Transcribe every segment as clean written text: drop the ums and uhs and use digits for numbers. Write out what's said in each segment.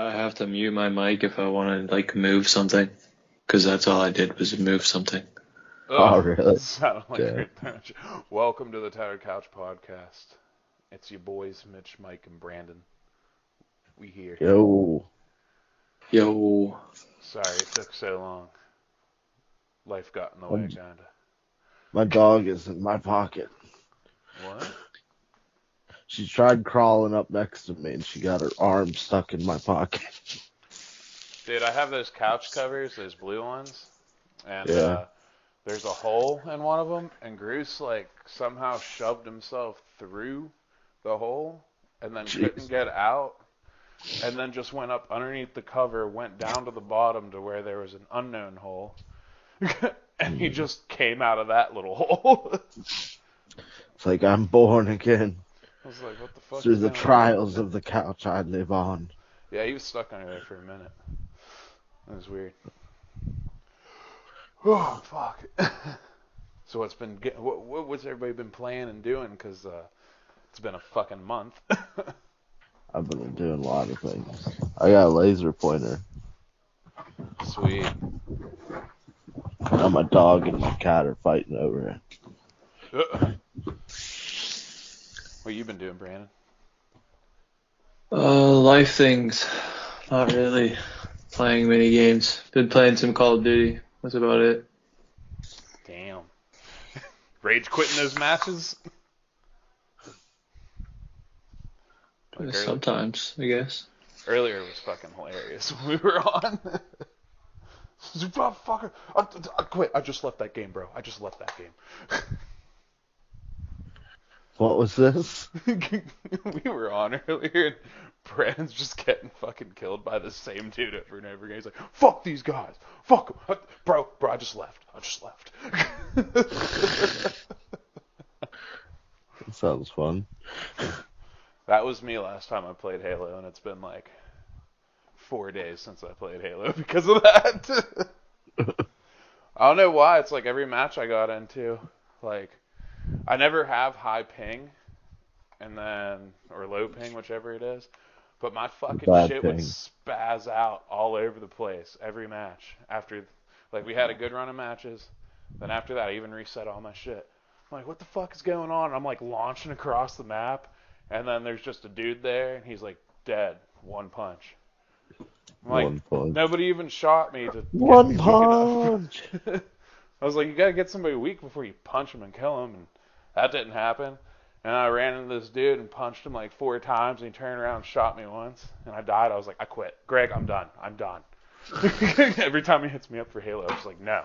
I have to mute my mic if I want to like move something, because that's all I did was move something. Oh, really? sounded like Yeah. great punch. Welcome to the Tattered Couch Podcast. It's your boys, Mitch, Mike, and Brandon. We here. Yo. Yo, Sorry it took so long. Life got in the My, way, kinda. my dog is in my pocket. What? She tried crawling up next to me and she got her arm stuck in my pocket. Dude, I have those couch covers, those blue ones, and Yeah. there's a hole in one of them, and Bruce, like, somehow shoved himself through the hole, and then couldn't Jeez. get out, and then just went up underneath the cover, went down to the bottom to where there was an unknown hole, and he just came out of that little hole. It's like I'm born again I was like, what the fuck through is the going on? trials of the couch I live on. Yeah, he was stuck under there for a minute. It was weird. Oh, fuck. So what's everybody been playing and doing? Because it's been a fucking month. I've been doing a lot of things. I got a laser pointer. Sweet. Now my dog and my cat are fighting over it. What you been doing, Brandon? life things. Not really playing mini games. Been playing some Call of Duty. That's about it. Damn. Rage quitting those matches? Like Sometimes, I guess. earlier was fucking hilarious when we were on. Fucker, I quit. I just left that game, bro. I just left that game. What was this? We were on earlier, and Brandon's just getting fucking killed by the same dude over and over again. He's like, "Fuck these guys, fuck 'em. Bro. I just left. That sounds fun. That was me last time I played Halo, and it's been like 4 days since I played Halo because of that. I don't know why. It's like every match I got into, like, I never have high ping, and then, or low ping, whichever it is, but my fucking Bad shit would ping. spaz out all over the place every match. After, like, we had a good run of matches, then after that I even reset all my shit. I'm like, what the fuck is going on? And I'm like launching across the map, and then there's just a dude there, and he's like dead, one punch. I'm like, One punch. nobody even shot me to get me One weak punch! enough. I was like, you gotta get somebody weak before you punch him and kill him, and that didn't happen. And I ran into this dude and punched him like 4 times, and he turned around and shot me once, and I died. I was like, I quit. Greg, I'm done. Every time he hits me up for Halo, I was like, no,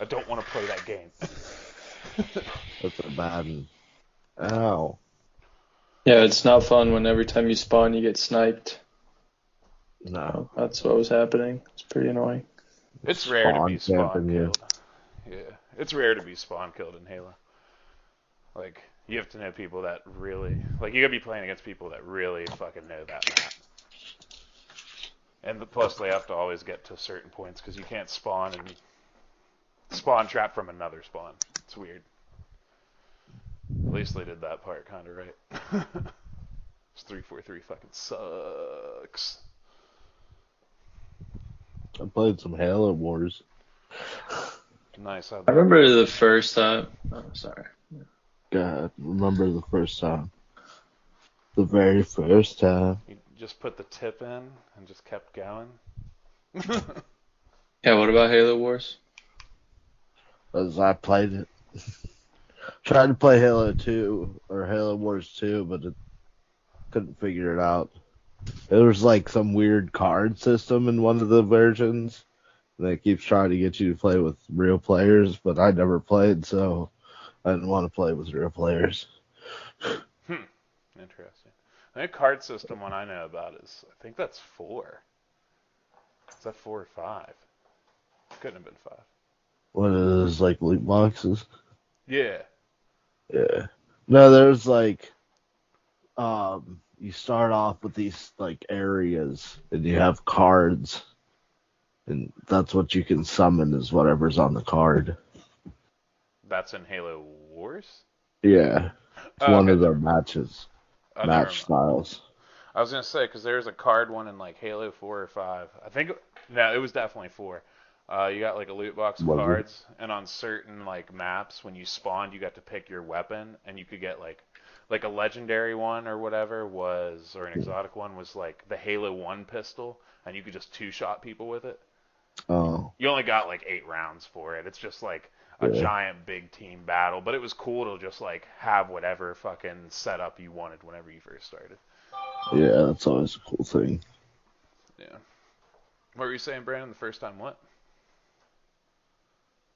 I don't want to play that game. That's a bad one. Ow. Yeah, it's not fun when every time you spawn you get sniped. No. That's what was happening. It's pretty annoying. It's rare to be spawn camping you. killed. Yeah, it's rare to be spawn killed in Halo. Like, you have to know people that really, like, you gotta be playing against people that really fucking know that map. And plus, they have to always get to certain points because you can't spawn and spawn trap from another spawn. It's weird. At least they did that part kind of right. 343 fucking sucks. I played some Halo Wars. Nice. I remember the first time. Oh, sorry. God, remember the first time. The very first time. You just put the tip in and just kept going. Yeah, what about Halo Wars? As I played it. Tried to play Halo 2 or Halo Wars 2, but it couldn't figure it out. There was like some weird card system in one of the versions that keeps trying to get you to play with real players, but I never played, so I didn't want to play with real players. Interesting. The card system one I know about is, I think that's 4. Is that 4 or 5? Couldn't have been 5. What is like loot boxes? Yeah. Yeah. No, there's like you start off with these like areas and you have cards and that's what you can summon is whatever's on the card. That's in Halo Wars? Yeah. It's one Okay, of the never mind. matches. Never Match mind. styles. I was gonna say because there's a card one in like Halo 4 or 5. I think no, it was definitely 4. You got like a loot box of Was it? cards, and on certain like maps, when you spawned, you got to pick your weapon, and you could get like a legendary one or whatever was, or an exotic one was like the Halo 1 pistol, and you could just two-shot people with it. Oh, You only got like 8 rounds for it. It's just like a yeah. giant big team battle, but it was cool to just like have whatever fucking setup you wanted whenever you first started. Yeah, that's always a cool thing. Yeah. What were you saying, Brandon? The first time what?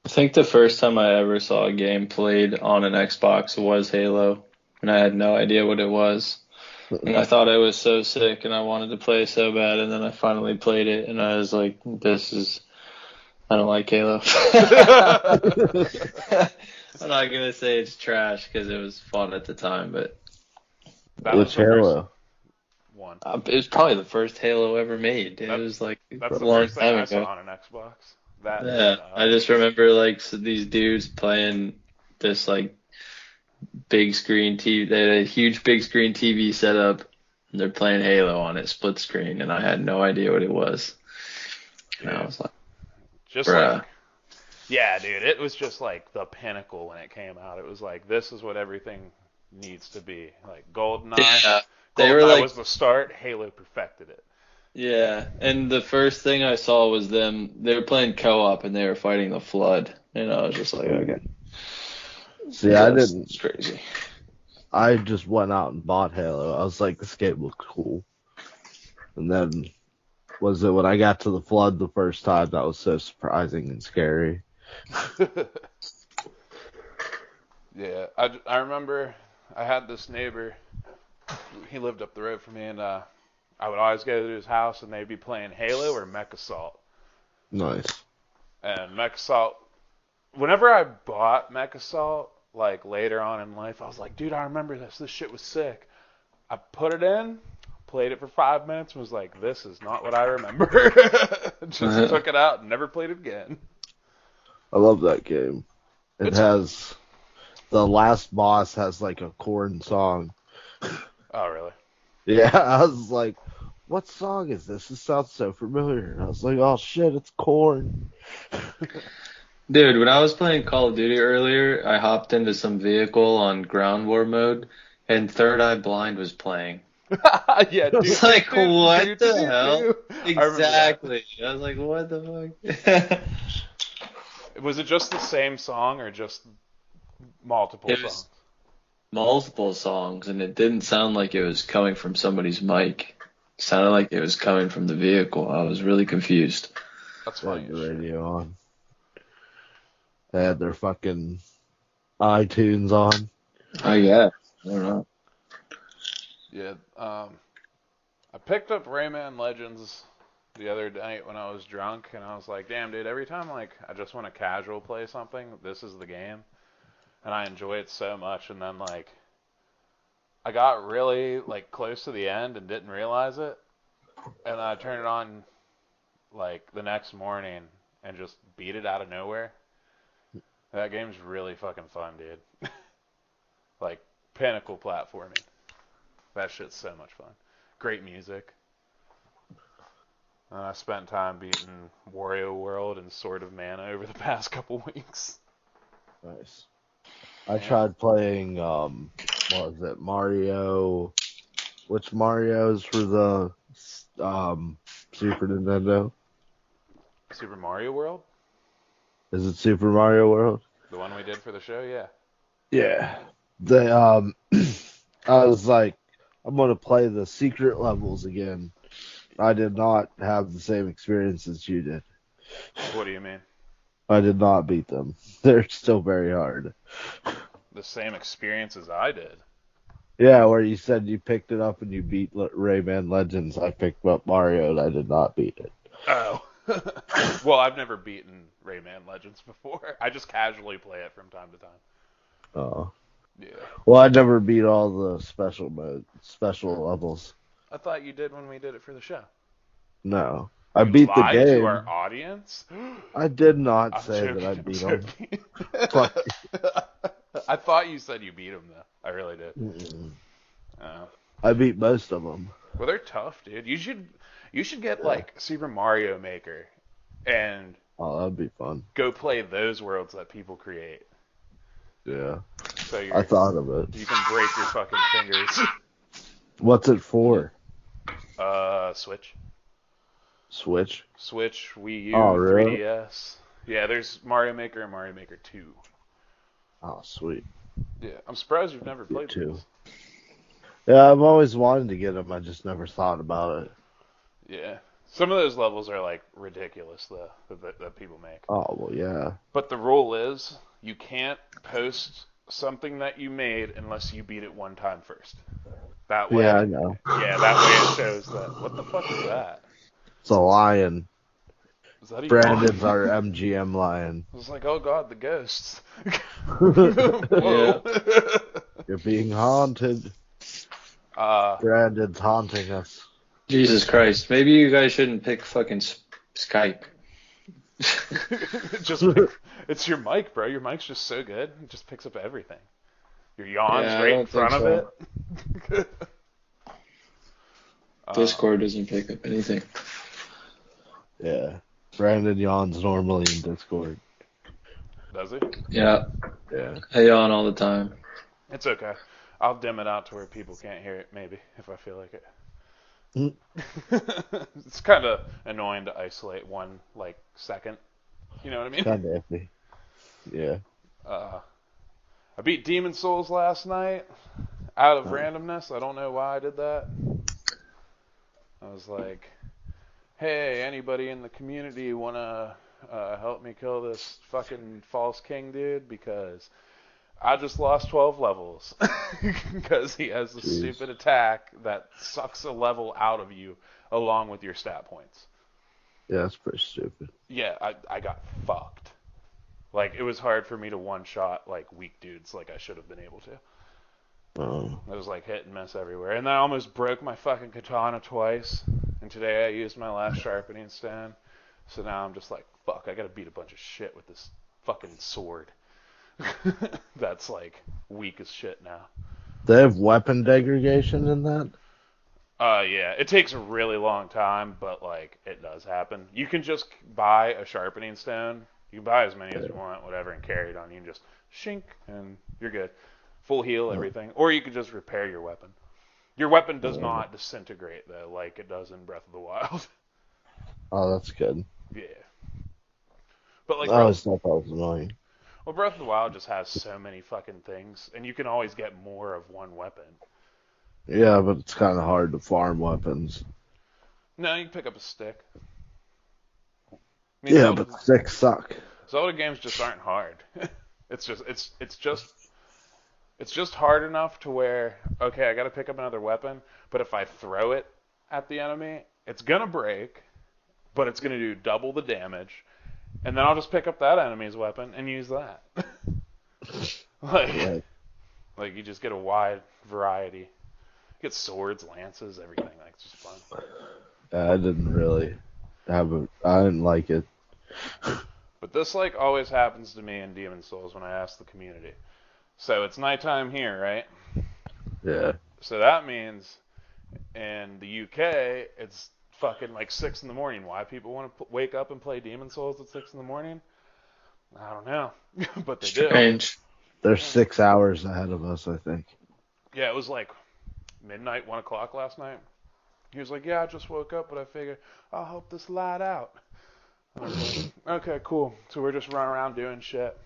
I think the first time I ever saw a game played on an Xbox was Halo, and I had no idea what it was. And I thought it was so sick, and I wanted to play so bad, and then I finally played it, and I was like, I don't like Halo. I'm not going to say it's trash because it was fun at the time, but That was Which the first Halo? one. it was probably the first Halo ever made. It That, was like that's a the long first thing time I ago. saw on an Xbox. That Yeah, I just remember like these dudes playing this like big screen TV. They had a huge big screen TV set up, and they're playing Halo on it, split screen, and I had no idea what it was. And I yeah, was like, just bruh. like yeah, dude, it was just like the pinnacle when it came out. It was like this is what everything needs to be. Like GoldenEye. Yeah, they were GoldenEye like, was the start. Halo perfected it. yeah. And the first thing I saw was them. They were playing co-op, and they were fighting the Flood, and I was just like, okay, See, I that's didn't. crazy. I just went out and bought Halo. I was like, this game looks cool. And then was it when I got to the Flood the first time that was so surprising and scary. Yeah, I remember I had this neighbor. He lived up the road from me, and I would always go to his house, and they'd be playing Halo or Mech Assault. Nice. And Mech Assault, whenever I bought Mech Assault, like later on in life, I was like, dude, I remember this. This shit was sick. I put it in, played it for 5 minutes, and was like, this is not what I remember. Just took it out and never played it again. I love that game. It It's has the last boss has like a corn song. oh really? Yeah, I was like, what song is this? This sounds so familiar. I was like, oh shit, it's corn. Dude, when I was playing Call of Duty earlier, I hopped into some vehicle on ground war mode, and Third Eye Blind was playing. Yeah, I dude. was like, what Dude, the hell? I remember that. Exactly. I was like, what the fuck? Was it just the same song or just multiple It was songs? multiple songs, and it didn't sound like it was coming from somebody's mic. It sounded like it was coming from the vehicle. I was really confused. That's They funny. had the as shit. radio on. They had their fucking iTunes on. Oh, yeah. I don't know. Yeah. I picked up Rayman Legends the other night when I was drunk, and I was like, damn, dude, every time like I just want to casual play something, this is the game, and I enjoy it so much. And then like I got really like close to the end and didn't realize it, and then I turned it on like the next morning and just beat it out of nowhere. That game's really fucking fun, dude. Like pinnacle platforming. That shit's so much fun. Great music. I spent time beating Wario World and Sword of Mana over the past couple weeks. Nice. I tried playing, what was it, Mario. Which Mario's for the Super Nintendo? Super Mario World? Is it Super Mario World? The one we did for the show? Yeah. Yeah. They I was like, I'm gonna play the secret levels again. I did not have the same experience as you did. What do you mean? I did not beat them. They're still very hard. The same experience as I did. Yeah, where you said you picked it up and you beat Rayman Legends. I picked up Mario and I did not beat it. Oh. Well, I've never beaten Rayman Legends before. I just casually play it from time to time. Oh. Yeah. Well, I never beat all the special levels. I thought you did when we did it for the show. No. I You beat the lied to game. our audience? I did not I'm say joking, that I I'm beat them. joking. Fuck I thought you said you beat him, though. I really did. Mm-mm. I beat most of them. Well, they're tough, dude. You should get Yeah. like Super Mario Maker and Oh, that'd be fun. go play those worlds that people create. Yeah. So I thought of it. you can break your fucking fingers. What's it for? Switch. Switch? Switch, Wii Oh, U, really? 3DS. Yeah, there's Mario Maker and Mario Maker 2. Oh, sweet. Yeah, I'm surprised you've never You played too. these. Yeah, I've always wanted to get them. I just never thought about it. Yeah. Some of those levels are like ridiculous though that people make. Oh, well, yeah. But the rule is you can't post something that you made unless you beat it one time first. That way, Yeah, I know. yeah, that way it shows that. What the fuck is that? It's a lion. Is that a Brandon's yawn? our MGM lion. I was like, oh god, the ghosts. Yeah. Whoa. You're being haunted. uh, Brandon's haunting us. Jesus Christ. Maybe you guys shouldn't pick fucking Skype. just it's your mic, bro. Your mic's just so good. It just picks up everything. Your yawn's Yeah, I right in don't front think of it. Discord doesn't pick up anything. Yeah. Brandon yawns normally in Discord. Does he? Yeah, Yeah. I yawn all the time. It's okay. I'll dim it out to where people can't hear it, maybe, if I feel like it. It's kind of annoying to isolate one, like, second. You know what I mean? Kind of iffy. Yeah. I beat Demon Souls last night out of randomness. I don't know why I did that. I was like, hey, anybody in the community want to help me kill this fucking false king dude? Because I just lost 12 levels. Because he has this stupid attack that sucks a level out of you along with your stat points. Yeah, that's pretty stupid. Yeah, I got fucked. Like, it was hard for me to one-shot, like, weak dudes like I should have been able to. It was like hit and miss everywhere. And then I almost broke my fucking katana twice. And today I used my last sharpening stone. So now I'm just like, fuck, I gotta beat a bunch of shit with this fucking sword. That's like weak as shit now. They have weapon degradation in that? Yeah, it takes a really long time, but like it does happen. You can just buy a sharpening stone. You can buy as many as you want, whatever, and carry it on you and just shink and you're good. Full heal, everything. Or you could just repair your weapon. Your weapon does not disintegrate though, like it does in Breath of the Wild. Oh, that's good. Yeah. But like I always thought that was annoying. well, Breath of the Wild just has so many fucking things, and you can always get more of one weapon. Yeah, but it's kind of hard to farm weapons. No, you can pick up a stick. I Yeah, Zelda, but sticks suck. Zelda games just aren't hard. It's just hard enough to where okay, I got to pick up another weapon, but if I throw it at the enemy, it's gonna break, but it's gonna do double the damage, and then I'll just pick up that enemy's weapon and use that. like, Right. like you just get a wide variety. You get swords, lances, everything. Like it's just fun. I didn't really I didn't like it. But this like always happens to me in Demon Souls when I ask the community. So it's nighttime here, right? Yeah. So that means in the UK it's fucking like 6 in the morning. Why people want to wake up and play Demon Souls at 6 in the morning? I don't know, but they do. Strange. They're 6 hours ahead of us, I think. Yeah, it was like midnight, 1 o'clock last night. He was like, yeah, I just woke up, but I figured I'll help this lad out. I was like, okay, cool. So we're just running around doing shit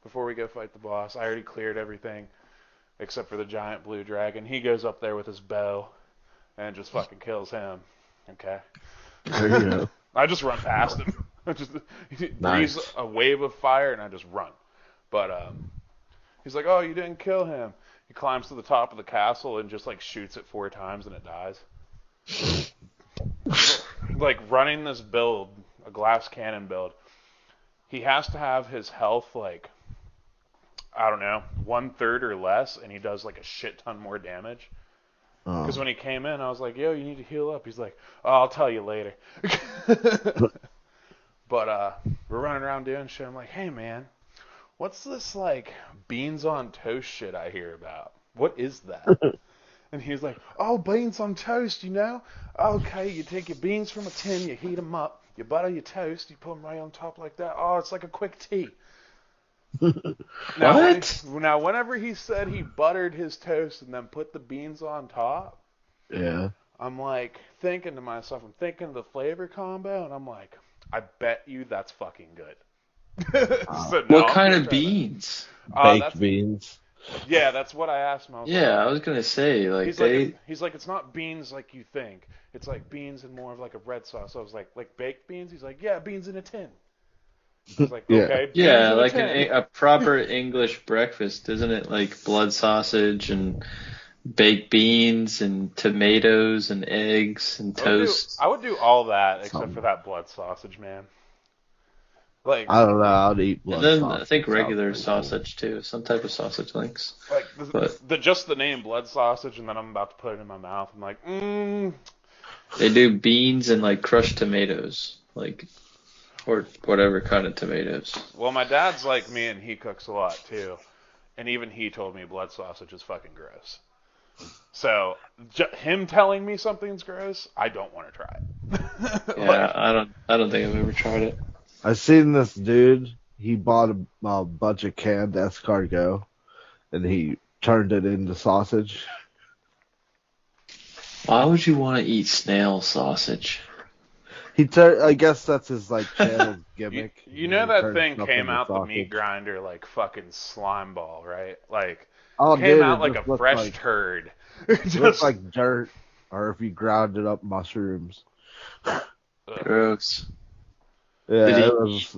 before we go fight the boss. I already cleared everything except for the giant blue dragon. He goes up there with his bow and just fucking kills him. Okay. There you go. I just run past him. I just he Nice. breathes a wave of fire and I just run. But he's like, oh, you didn't kill him. He climbs to the top of the castle and just like shoots it 4 times and it dies. Like running this build, a glass cannon build, he has to have his health like, I don't know, 1/3 or less, and he does like a shit ton more damage. Because when he came in, I was like, yo, you need to heal up. He's like, oh, I'll tell you later. But we're running around doing shit. I'm like, hey, man, what's this like beans on toast shit I hear about? What is that? And he was like, oh, beans on toast, you know? Okay, you take your beans from a tin, you heat them up, you butter your toast, you put them right on top like that. Oh, it's like a quick tea. What? Now, whenever he said he buttered his toast and then put the beans on top, Yeah. I'm like thinking to myself, I'm thinking of the flavor combo, and I'm like, I bet you that's fucking good. So no, What I'm kind gonna of try that. beans? Baked beans. Yeah, that's what I asked him. I was like, Yeah, I was gonna say like he's like, it's not beans like you think. It's like beans in more of like a red sauce. So I was like baked beans. He's like, yeah, beans in a tin. I was like, Yeah. okay, beans yeah, in a like tin. a proper English breakfast, isn't it? Like blood sausage and baked beans and tomatoes and eggs and toast. I would do all that except for Some, that blood sausage, man. Like, I don't know. I'd eat And blood then I think sausage. Sounds regular pretty cool. sausage too, some type of sausage links. like But the just the name blood sausage, and then I'm about to put it in my mouth. I'm like, they do beans and like crushed tomatoes, like or whatever kind of tomatoes. Well, my dad's like me, and he cooks a lot too. And even he told me blood sausage is fucking gross. So him telling me something's gross, I don't want to try it. Yeah, I don't think I've ever tried it. I seen this dude. He bought a bunch of canned escargot, and he turned it into sausage. Why would you want to eat snail sausage? I guess that's his like channel gimmick. You know He that turns thing stuff came into out the sausage. meat grinder like fucking slime ball, right? Like Oh, came dude, out it like just a looked fresh like, turd. it looked like dirt, or if you ground it up, mushrooms. Gross. Yeah, Did he it was.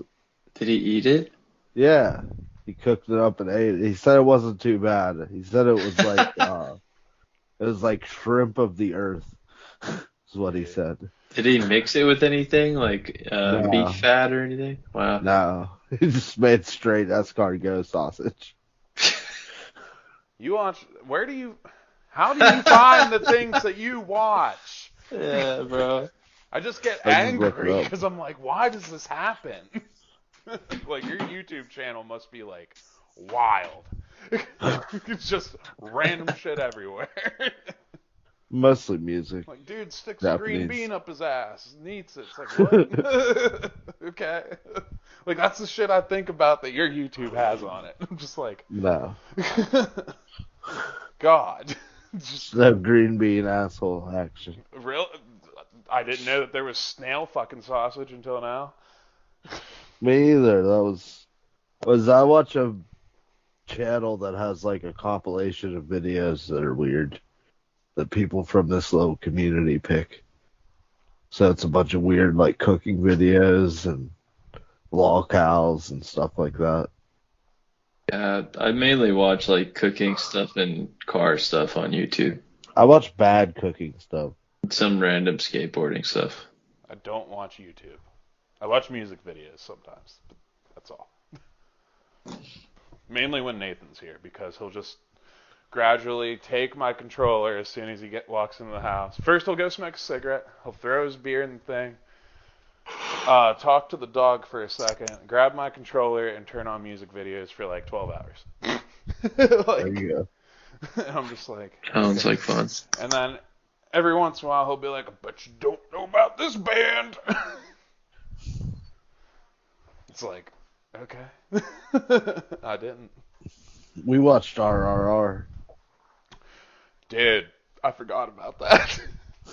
did he eat it? Yeah, he cooked it up and ate it. He said it wasn't too bad. He said it was like it was like shrimp of the earth. Is what he said. Did he mix it with anything like beef No, fat or anything? Wow. no, he just made straight escargot sausage. You watch? How do you find the things that you watch? Yeah, bro. I just get I just looked it angry up. because I'm like, why does this happen? Like your YouTube channel must be like wild. It's just random shit everywhere. Mostly music. Like, dude sticks a green Japanese. bean up his ass and eats it. It's like, what? Okay. Like, that's the shit I think about that your YouTube has on it. I'm just like, No, God. Just no green bean asshole action. real. I didn't know that there was snail fucking sausage until now. Me either. Was I watch a channel that has like a compilation of videos that are weird that people from this little community pick. So it's a bunch of weird like cooking videos and lolcows and stuff like that. Yeah, I mainly watch like cooking stuff and car stuff on YouTube. I watch bad cooking stuff. Some random skateboarding stuff. I don't watch YouTube. I watch music videos sometimes, but that's all. Mainly when Nathan's here, because he'll just gradually take my controller as soon as he walks into the house. First, he'll go smoke a cigarette. He'll throw his beer in the thing. Talk to the dog for a second. Grab my controller and turn on music videos for like 12 hours. There you go. And I'm just like. Sounds like fun. And then every once in a while he'll be like, I bet you don't know about this band. It's like, okay. I didn't. We watched RRR. Dude, I forgot about that.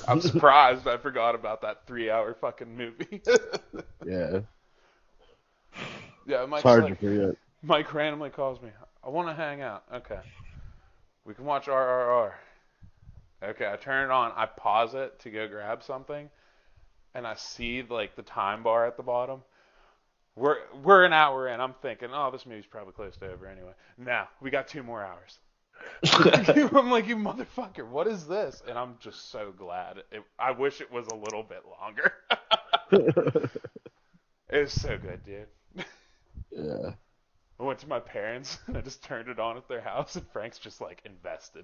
I'm surprised I forgot about that 3-hour fucking movie. Yeah. Yeah, It's Mike's hard to like, forget. Mike randomly calls me. I want to hang out. Okay. We can watch RRR. Okay, I turn it on. I pause it to go grab something, and I see like the time bar at the bottom. We're an hour in. I'm thinking, oh, this movie's probably close to over anyway. No, we got 2 more hours. I'm like, you motherfucker, what is this? And I'm just so glad. I wish it was a little bit longer. It was so good, dude. Yeah. I went to my parents and I just turned it on at their house, and Frank's just like invested.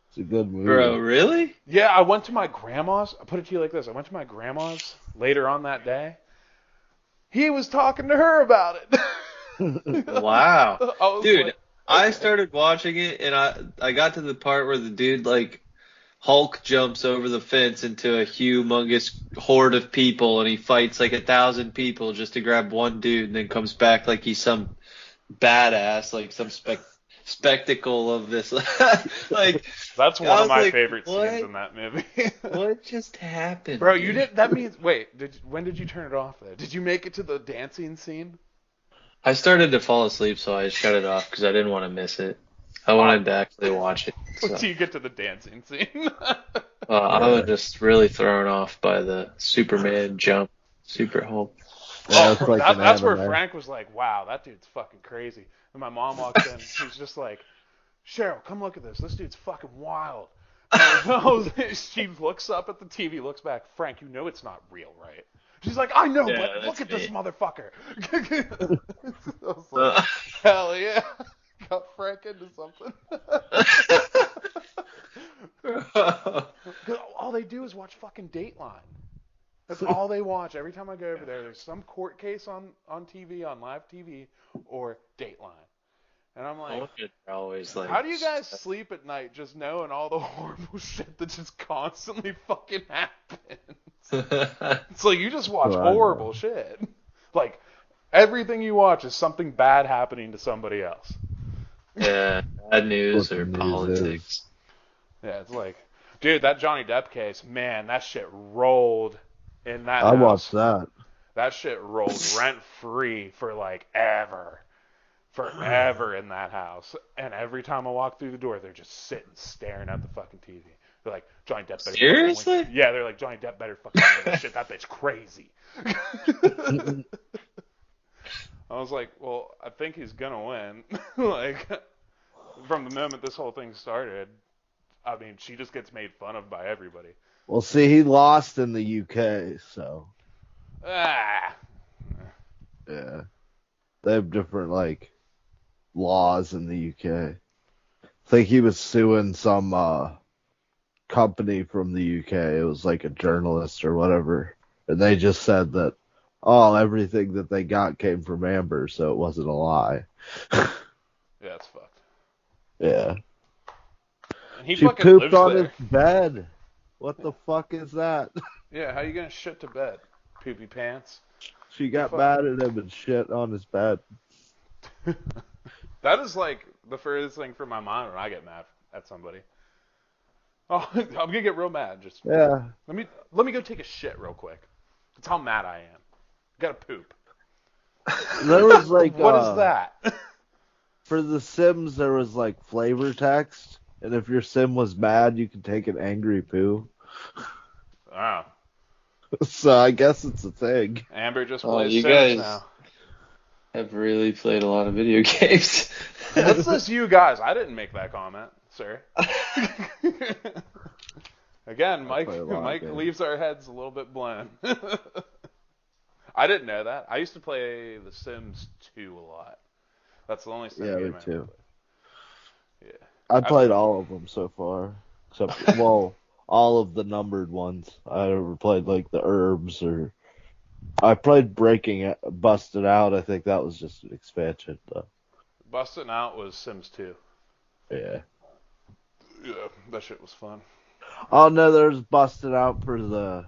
It's a good movie. Bro, really? Yeah, I went to my grandma's. I put it to you like this. I went to my grandma's later on that day. He was talking to her about it. Wow. I was Dude, like, I started watching it, and I got to the part where the dude like Hulk jumps over the fence into a humongous horde of people, and he fights like 1,000 people just to grab one dude, and then comes back like he's some badass, like some spectacle of this. Like That's one I of was my like, favorite scenes what? in that movie. What just happened, Bro, you dude? did. That means wait. When did you turn it off? There. Did you make it to the dancing scene? I started to fall asleep, so I shut it off because I didn't want to miss it. I Oh, wanted to actually watch it. wait So till you get to the dancing scene. I was Yeah. just really thrown off by the Superman jump, Super Hulk. Yeah, Oh, it's like an that's where anime. Frank was like, "Wow, that dude's fucking crazy." And my mom walks in. She's just like, "Cheryl, come look at this. This dude's fucking wild." She looks up at the TV, looks back. Frank, you know it's not real, right? She's like, "I know, Yeah, but look that's at this me. motherfucker." I was like, "Hell yeah, got Frank into something." 'Cause all they do is watch fucking Dateline. That's all they watch. Every time I go over there, there's some court case on TV, on live TV, or Dateline. And I'm I like, wonder if they're always like. how do you guys sleep at night just knowing all the horrible shit that just constantly fucking happens? It's like you just watch So I know. horrible shit. Like everything you watch is something bad happening to somebody else. Yeah, bad What news the or news is. politics. Yeah, it's like, dude, that Johnny Depp case, man, that shit rolled in that I watched house. that. That shit rolled rent free for like forever in that house. And every time I walk through the door, they're just sitting staring at the fucking TV. They're like, Johnny Depp better fucking win. Seriously? Yeah, they're like, Johnny Depp better fucking win this shit. That bitch crazy. I was like, well, I think he's gonna win. Like, from the moment this whole thing started, I mean, she just gets made fun of by everybody. Well, see, he lost in the UK, so Ah. yeah, they have different like laws in the UK. I think he was suing some company from the UK. It was like a journalist or whatever, and they just said that everything that they got came from Amber, so it wasn't a lie. Yeah, it's fucked. Yeah, And he she fucking pooped lives on his there. bed. What the fuck is that? Yeah, how you gonna shit to bed? Poopy pants. She The got fuck? mad at him and shit on his bed. That is like the furthest thing from my mind when I get mad at somebody. Oh, I'm gonna get real mad. Just Yeah, let me go take a shit real quick. That's how mad I am. Gotta poop. there was like What is that? for the Sims, there was like flavor text, and if your Sim was mad, you could take an angry poo. Oh, So I guess it's a thing. Amber just Oh, plays you Sims guys now. have really played a lot of video games. What's this, you guys? I didn't make that comment, sir. Again, I play a lot of Mike games. leaves our heads a little bit blown. I didn't know that. I used to play The Sims 2 a lot. That's the only Sim Yeah, me game I ever too. played. Yeah. I played all of them so far, except well, all of the numbered ones. I never played like the herbs or I played Breaking It, Busted Out. I think that was just an expansion though. Busting Out was Sims 2. Yeah. Yeah, that shit was fun. Oh no, there's Busted Out for the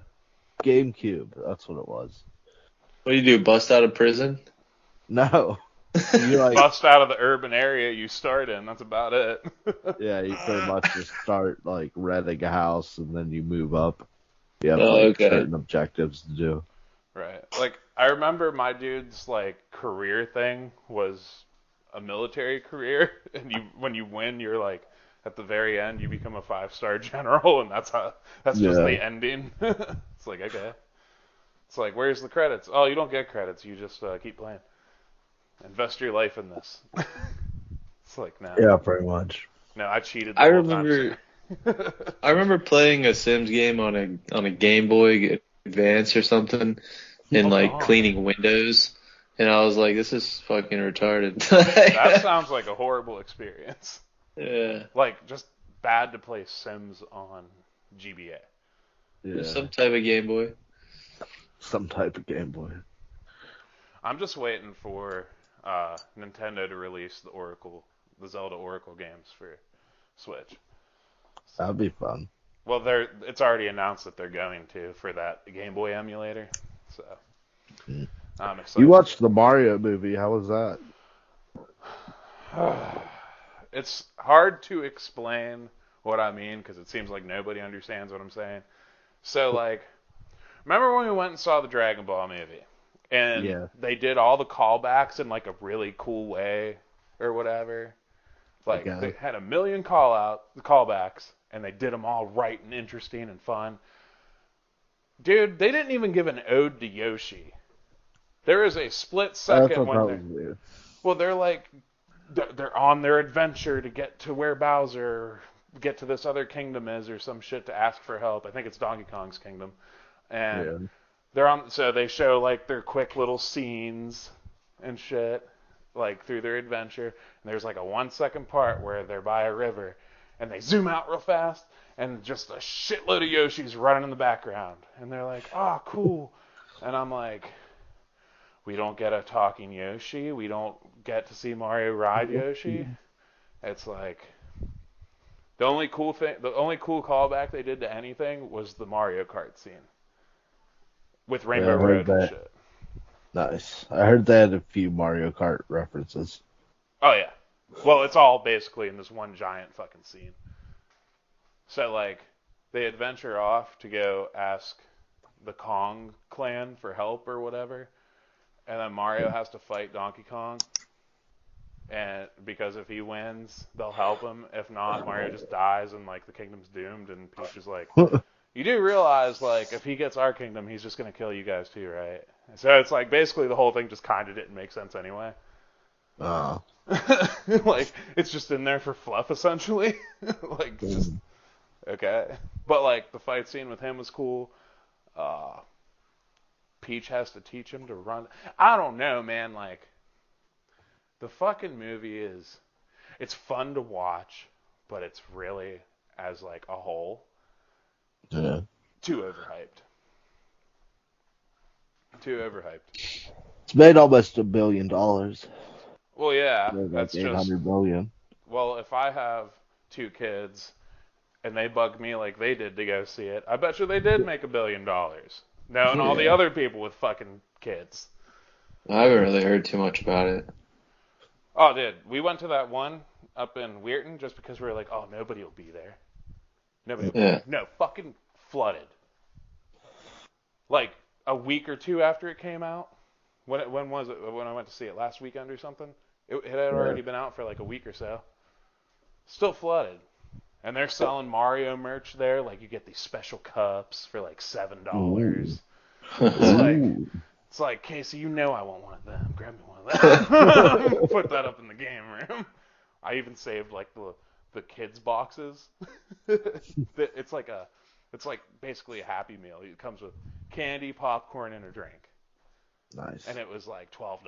GameCube. That's what it was. What do you do? Bust out of prison? No, you like Bust out of the urban area you start in. That's about it. yeah, you pretty much just start like renting a house and then you move up. You have Oh, like okay. certain objectives to do. Right. Like I remember my dude's like career thing was a military career, and when you win, you're like at the very end you become a 5-star general, and that's just Yeah. the ending. It's like okay. It's like where's the credits? Oh, you don't get credits. You just keep playing. Invest your life in this. It's like no, Yeah, pretty much. no, I cheated the I whole time, remember sir. I remember playing a Sims game on a Game Boy Advance or something, and Oh like God. cleaning windows, and I was like, this is fucking retarded. That sounds like a horrible experience. Yeah, Like just bad to play Sims on GBA. Yeah, some type of Game Boy. some type of Game Boy. I'm just waiting for Nintendo to release the Oracle the Zelda Oracle games for Switch. So, That'd be fun. well, it's already announced that they're going to for that Game Boy emulator. So Mm. I'm excited. You watched the Mario movie. How was that? It's hard to explain what I mean because it seems like nobody understands what I'm saying. So, like, remember when we went and saw the Dragon Ball movie? And Yeah. they did all the callbacks in, like, a really cool way or whatever? Like, Okay. they had a million callbacks, and they did them all right and interesting and fun. Dude, they didn't even give an ode to Yoshi. There is a split I second thought when that they're... was weird. Well, they're on their adventure to get to where Bowser, get to this other kingdom is or some shit to ask for help. I think it's Donkey Kong's kingdom. And Yeah. so they show like their quick little scenes and shit, like through their adventure. And there's like a 1 second part where they're by a river and they zoom out real fast and just a shitload of Yoshis running in the background. And they're like, oh, cool. And I'm like, we don't get a talking Yoshi. We don't get to see Mario ride Yoshi. It's like the only cool callback they did to anything was the Mario Kart scene with Yeah, I Rainbow heard Road and that. shit. Nice. I heard they had a few Mario Kart references. Oh yeah. Well, it's all basically in this one giant fucking scene. So like they adventure off to go ask the Kong clan for help or whatever. And then Mario has to fight Donkey Kong. And because if he wins, they'll help him. If not, Mario just dies and like the kingdom's doomed. And Peach is like, you do realize like if he gets our kingdom, he's just gonna kill you guys too, right? So it's like basically the whole thing just kind of didn't make sense anyway. Like it's just in there for fluff essentially. Like just okay. But like the fight scene with him was cool. Peach has to teach him to run. I don't know, man. Like, the fucking movie it's fun to watch, but it's really, as like a whole, Yeah. too overhyped. Too overhyped. It's made almost $1 billion. Well, yeah, Like that's 800 million. well, if I have 2 kids and they bug me like they did to go see it, I bet you they did make $1 billion. Knowing all the Yeah. other people with fucking kids. I haven't really heard too much about it. Oh, dude, we went to that one up in Weirton just because we were like, oh, nobody will be there. Nobody will be Yeah. there. No, fucking flooded. Like a week or two after it came out. When was it? When I went to see it last weekend or something? It had already been out for like a week or so. Still flooded. And they're selling Mario merch there. Like you get these special cups for like $7. It's like, Casey, you know I want one of them. Grab me one of them. Put that up in the game room. I even saved like the kids boxes. It's like basically a Happy Meal. It comes with candy, popcorn, and a drink. Nice. And it was like $12,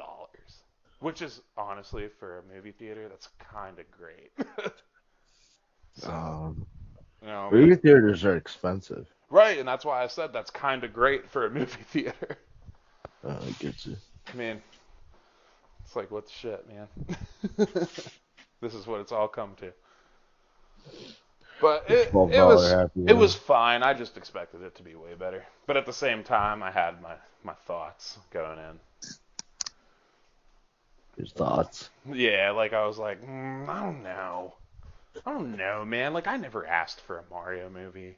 which is honestly for a movie theater that's kind of great. You know, Movie theaters are expensive. right, and that's why I said that's kind of great for a movie theater. I get you. I mean, it's like, what the shit, man? This is what it's all come to. But it was fine. I just expected it to be way better. But at the same time, I had my thoughts going in. Your thoughts? Yeah, like I was like, I don't know, man. Like I never asked for a Mario movie.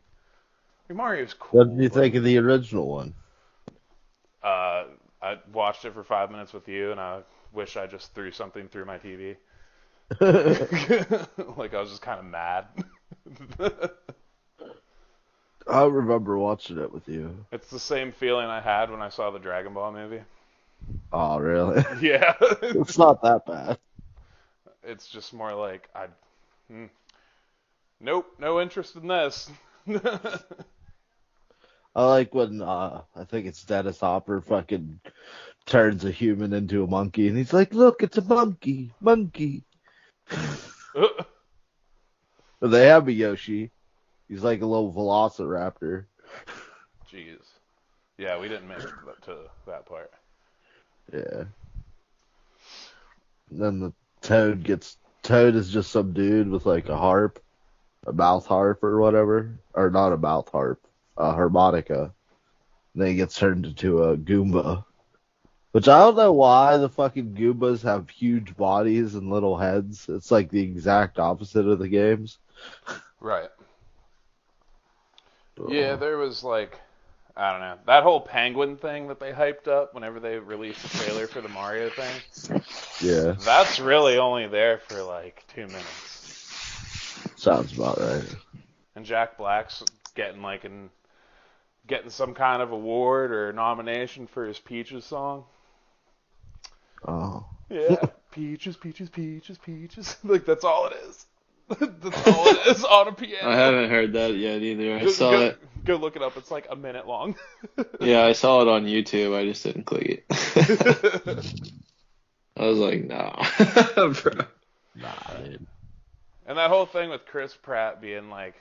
Like, Mario's cool. What did you think of the original one? I watched it for 5 minutes with you, and I wish I just threw something through my TV. Like I was just kind of mad. I remember watching it with you. It's the same feeling I had when I saw the Dragon Ball movie. Oh, really? Yeah. It's not that bad. It's just more like nope, no interest in this. I like when I think it's Dennis Hopper fucking turns a human into a monkey, and he's like, "Look, it's a monkey, monkey." But they have a Yoshi. He's like a little velociraptor. Jeez. Yeah, we didn't make it to that part. Yeah. And then the toad gets Toad is just some dude with like a harp, a mouth harp or whatever, or not a mouth harp, a harmonica. And then he gets turned into a Goomba. Which I don't know why the fucking Goombas have huge bodies and little heads. It's like the exact opposite of the games. Right. Yeah, there was like, I don't know, that whole penguin thing that they hyped up whenever they released the trailer for the Mario thing. Yeah. That's really only there for like 2 minutes. Sounds about right. And Jack Black's getting some kind of award or nomination for his Peaches song. Oh. Yeah, peaches, peaches, peaches, peaches. Like that's all it is. That's all it is on a piano. I haven't heard that yet either. I Go, saw go, it. Go look it up. It's like a minute long. Yeah, I saw it on YouTube. I just didn't click it. I was like, nah. Bro. Nah, dude. And that whole thing with Chris Pratt being like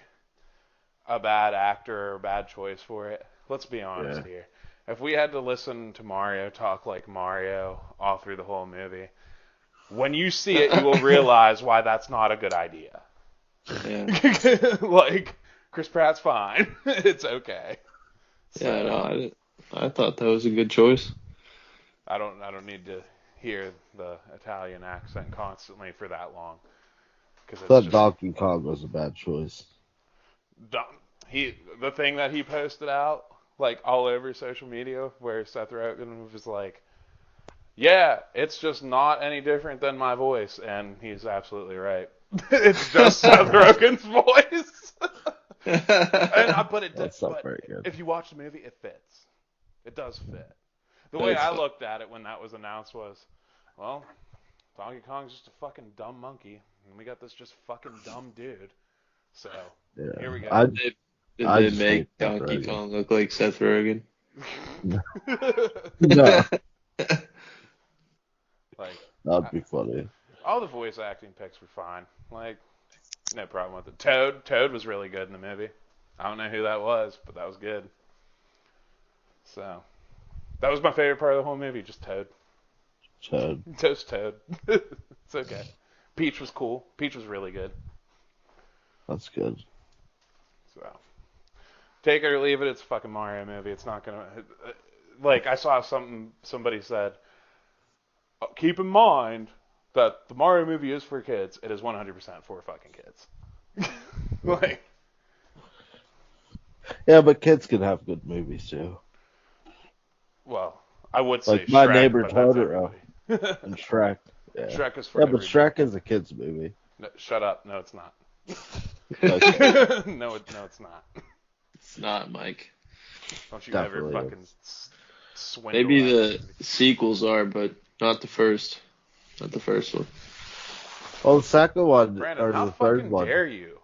a bad actor or a bad choice for it. Let's be honest here. If we had to listen to Mario talk like Mario all through the whole movie, when you see it, you will realize why that's not a good idea. Yeah. Like, Chris Pratt's fine. It's okay. Yeah, no, I thought that was a good choice. I don't need to hear the Italian accent constantly for that long. I thought Donkey Kong was a bad choice. The thing that he posted out, like all over social media, where Seth Rogen was like, "Yeah, it's just not any different than my voice," and he's absolutely right. It's just Seth Rogen's voice. That's not very good. If you watch the movie, it fits. It does fit. The way I looked at it when that was announced was, well, Donkey Kong's just a fucking dumb monkey, and we got this just fucking dumb dude. So here we go. Did they make Donkey Kong look like Seth Rogen? No. Like, that'd be funny. All the voice acting picks were fine. Like, no problem with it. Toad was really good in the movie. I don't know who that was, but that was good. So, that was my favorite part of the whole movie, just Toad. Toast Toad. It's okay. Peach was cool. Peach was really good. That's good. So, take it or leave it, it's a fucking Mario movie. It's not gonna... Like, I saw somebody said, keep in mind that the Mario movie is for kids. It is 100% for fucking kids. Like... Yeah, but kids can have good movies, too. Well, I would say like Shrek, My Neighbor but Totoro and Shrek. Yeah. Shrek is for but Shrek is a kid's movie. No, shut up. No, it's not. No, it's not. It's not, Mike. Don't you Definitely ever fucking swindle. Maybe the sequels are, but not the first. Not the first one. Well, the second one, Brandon, or how the third fucking one. dare you?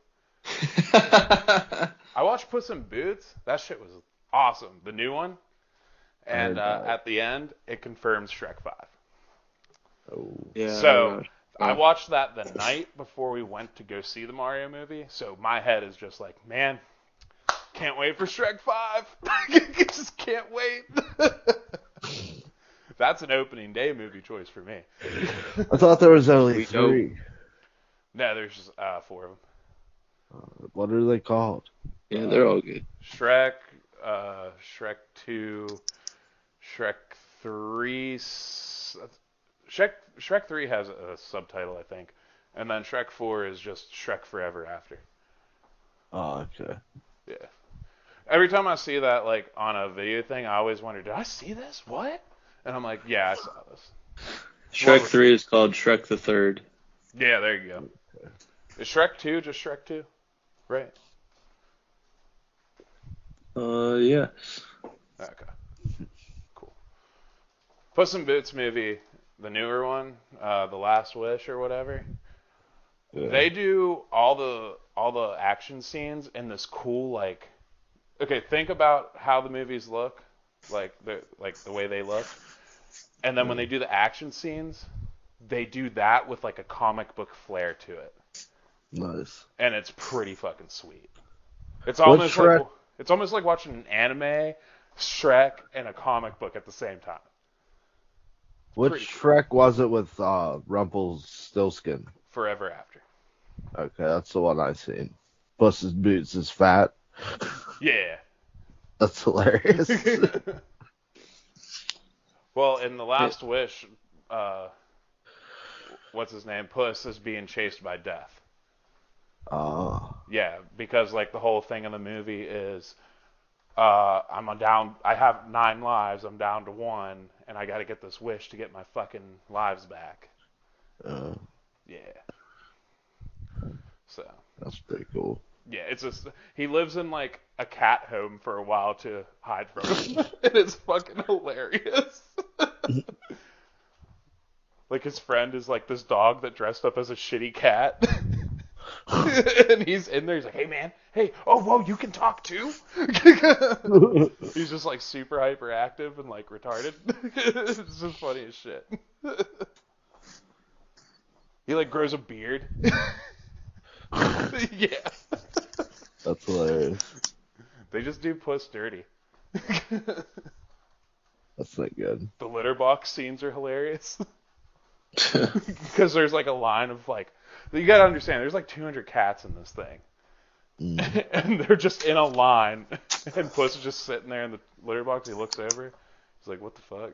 I watched Puss in Boots. That shit was awesome. The new one. And at the end, it confirms Shrek 5. Oh. Yeah. So I watched that the night before we went to go see the Mario movie. So my head is just like, man, can't wait for Shrek 5. Just can't wait. That's an opening day movie choice for me. I thought there was only 3. No, there's just 4 of them. What are they called? Yeah, they're all good. Shrek, Shrek 2, Shrek 3. Shrek 3 has a subtitle, I think. And then Shrek 4 is just Shrek Forever After. Oh, okay. Yeah. Every time I see that, like, on a video thing, I always wonder, did I see this? What? And I'm like, yeah, I saw this. Shrek 3 is called Shrek the Third. Yeah, there you go. Is Shrek 2 just Shrek 2? Right. Yeah. Okay. Cool. Puss in Boots movie, the newer one, The Last Wish or whatever. Yeah. They do all the action scenes in this cool, like, okay, think about how the movies look, like the way they look, and then when they do the action scenes, they do that with like a comic book flair to it. Nice. And it's pretty fucking sweet. It's almost like watching an anime, Shrek, and a comic book at the same time. Which Shrek was it with Rumpelstiltskin? Forever After. Okay, that's the one I seen. Puss's Boots is fat. Yeah. That's hilarious. Well, in The Yeah. Last Wish, what's his name? Puss is being chased by death. Oh. Yeah, because like the whole thing in the movie is I have 9 lives, I'm down to 1, and I got to get this wish to get my fucking lives back. Uh, Yeah. So, that's pretty cool. yeah, he lives in like a cat home for a while to hide from him. And it's fucking hilarious. Like his friend is like this dog that dressed up as a shitty cat. And he's in there, he's like, hey man, hey, oh whoa, you can talk too? He's just like super hyperactive and like retarded. It's just funny as shit. He like grows a beard. Yeah. That's hilarious. They just do Puss dirty. That's not good. The litter box scenes are hilarious. Because there's like a line of like, you gotta understand, there's like 200 cats in this thing. Mm. And they're just in a line. And Puss is just sitting there in the litter box. He looks over. He's like, what the fuck?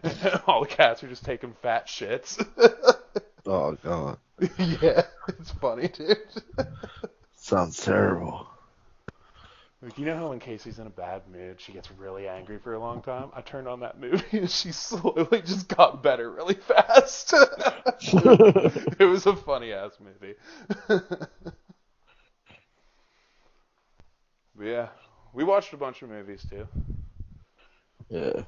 And all the cats are just taking fat shits. Oh god. Yeah, it's funny, dude. Sounds terrible. Like, you know how when Casey's in a bad mood, she gets really angry for a long time? I turned on that movie and she slowly just got better really fast. It was a funny ass movie. But yeah, we watched a bunch of movies too. Yeah.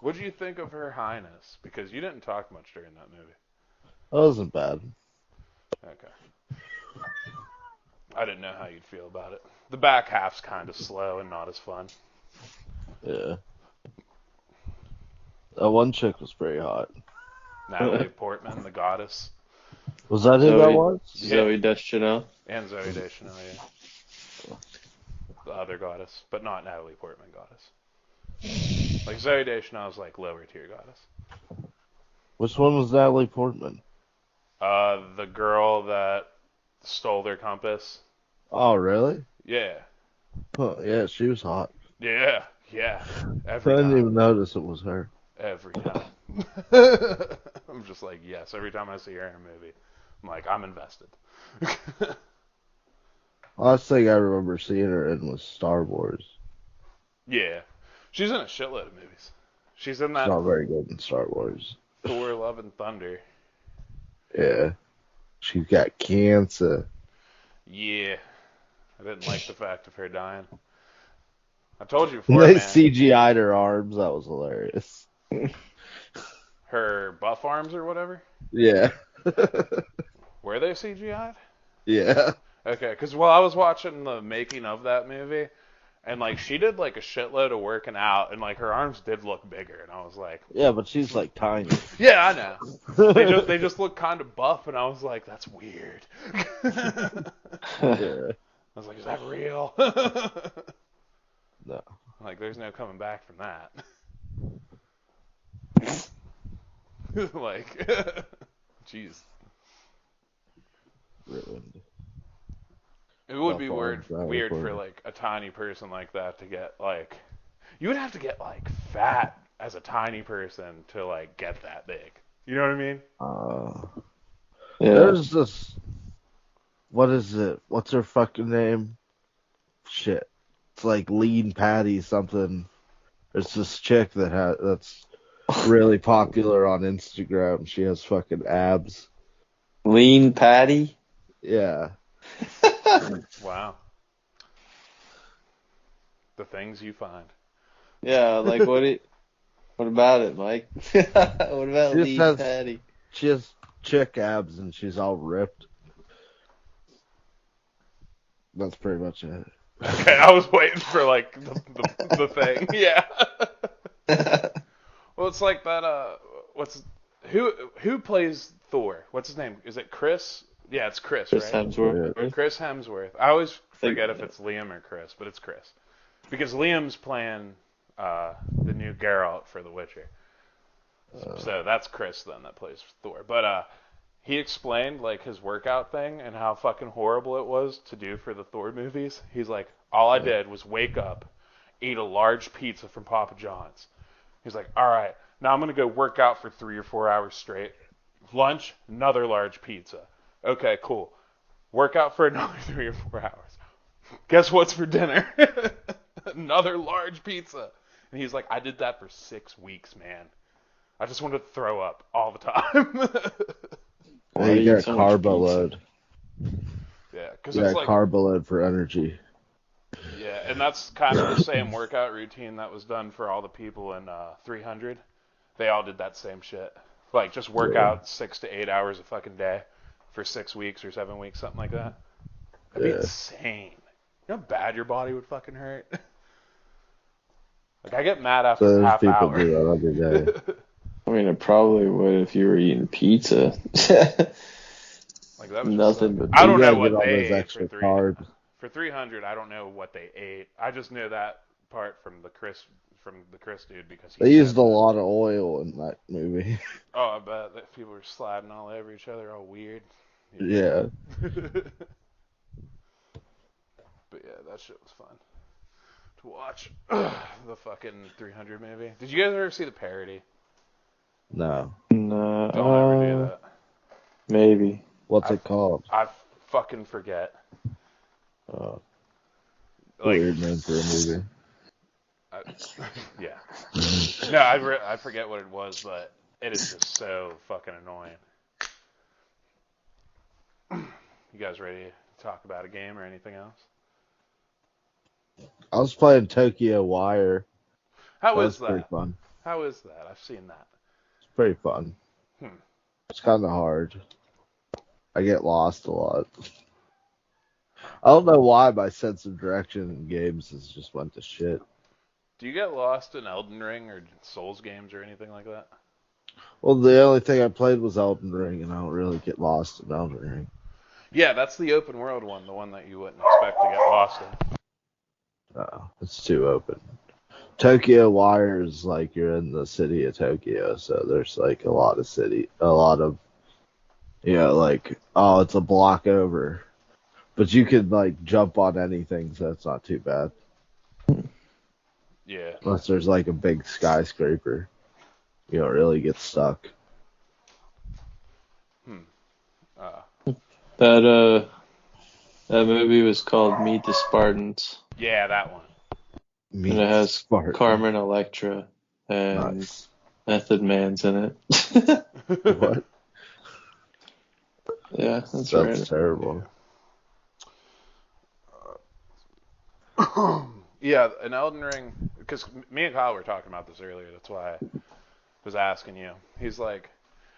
What do you think of Her Highness? Because you didn't talk much during that movie. That wasn't bad. Okay. I didn't know how you'd feel about it. The back half's kind of slow and not as fun. Yeah. That one chick was pretty hot. Natalie Portman, the goddess. Was that who that was? Zoe Deschanel. And Zoe Deschanel, yeah. The other goddess, but not Natalie Portman goddess. Like Zoe Deschanel's like lower tier goddess. Which one was Natalie Portman? The girl that stole their compass. Oh, really? Yeah. Huh, yeah, she was hot. Yeah. Yeah. I Every didn't time. even notice it was her. Every time. I'm just like, yes, every time I see her in a movie, I'm like, I'm invested. Last thing I remember seeing her in was Star Wars. Yeah. She's in a shitload of movies. She's in She's that not very good in Star Wars. Thor Love and Thunder. Yeah. She's got cancer. Yeah. I didn't like the fact of her dying. I told you When before, they man. CGI'd her arms, that was hilarious. Her buff arms or whatever? Yeah. Were they CGI'd? Yeah. Okay, because while I was watching the making of that movie, and like she did like a shitload of working out, and like her arms did look bigger, and I was like, Yeah, but she's like tiny. yeah, I know. They just look kind of buff, and I was like, that's weird. Yeah. I was like, is that real? No. Like, there's no coming back from that. Like, jeez. Ruined. It would be Buff weird, arms, weird for for like a tiny person like that to get like, you would have to get like fat as a tiny person to like get that big. You know what I mean? Yeah. There's this. What is it? What's her fucking name? Shit. It's like Lean Patty something. There's this chick that's really popular on Instagram. She has fucking abs. Lean Patty. Yeah. Wow. The things you find. Yeah, like what about it, Mike? What about She just Lean has- Patty? She has chick abs and she's all ripped. That's pretty much it. Okay, I was waiting for like the thing. Yeah. Well, it's like that. Who plays Thor? What's his name? Is it Chris? Yeah, it's Chris, Chris right? Hemsworth. Chris Hemsworth. I always forget if yeah. it's Liam or Chris, but it's Chris. Because Liam's playing the new Geralt for The Witcher. So that's Chris then that plays Thor. But he explained like his workout thing and how fucking horrible it was to do for the Thor movies. He's like, all I did was wake up, eat a large pizza from Papa John's. He's like, all right, now I'm gonna go work out for 3 or 4 hours straight. Lunch, another large pizza. Okay, cool. Work out for another 3 or 4 hours. Guess what's for dinner? Another large pizza. And he's like, I did that for 6 weeks, man. I just wanted to throw up all the time. Yeah, you got a carbo load. Yeah, because You it's got like, carbo load for energy. yeah, and that's kind of the same workout routine that was done for all the people in 300. They all did that same shit. Like, just work out 6 to 8 hours a fucking day for 6 weeks or 7 weeks, something like that. That'd be insane. You know how bad your body would fucking hurt? Like, I get mad after So half people hour. do that every day. I mean, it probably would if you were eating pizza. Like, that was Nothing but I don't You know gotta what get all they those ate extra for carbs. For 300, I don't know what they ate. I just know that part from the Chris dude because he They used said a that. lot of oil in that movie. Oh, I bet that people were sliding all over each other, all weird. Yeah. But yeah, that shit was fun to watch. The fucking 300 movie. Did you guys ever see the parody? No. no, Don't ever do that. maybe. What's it called? I fucking forget. Like, weird Like, name for a movie. yeah. No, I forget what it was, but it is just so fucking annoying. You guys ready to talk about a game or anything else? I was playing Tokyo Wire. How That's is pretty that? fun. How is that? I've seen that. It's pretty fun. It's kind of hard. I get lost a lot. I don't know why my sense of direction in games has just went to shit. Do you get lost in Elden Ring or Souls games or anything like that? Well, the only thing I played was Elden Ring, and I don't really get lost in Elden Ring. Yeah, that's the open world one, the one that you wouldn't expect to get lost in. It's too open. Tokyo Wire is like you're in the city of Tokyo, so there's like a lot of, like, oh, it's a block over. But you could like jump on anything, so it's not too bad. Yeah. Unless there's like a big skyscraper. You don't really get stuck. That movie was called Meet the Spartans. Yeah, that one. And it has Carmen Electra and Method Man's in it. What? Yeah, that's right. Terrible. Yeah, an Elden Ring, because me and Kyle were talking about this earlier. That's why I was asking you. He's like,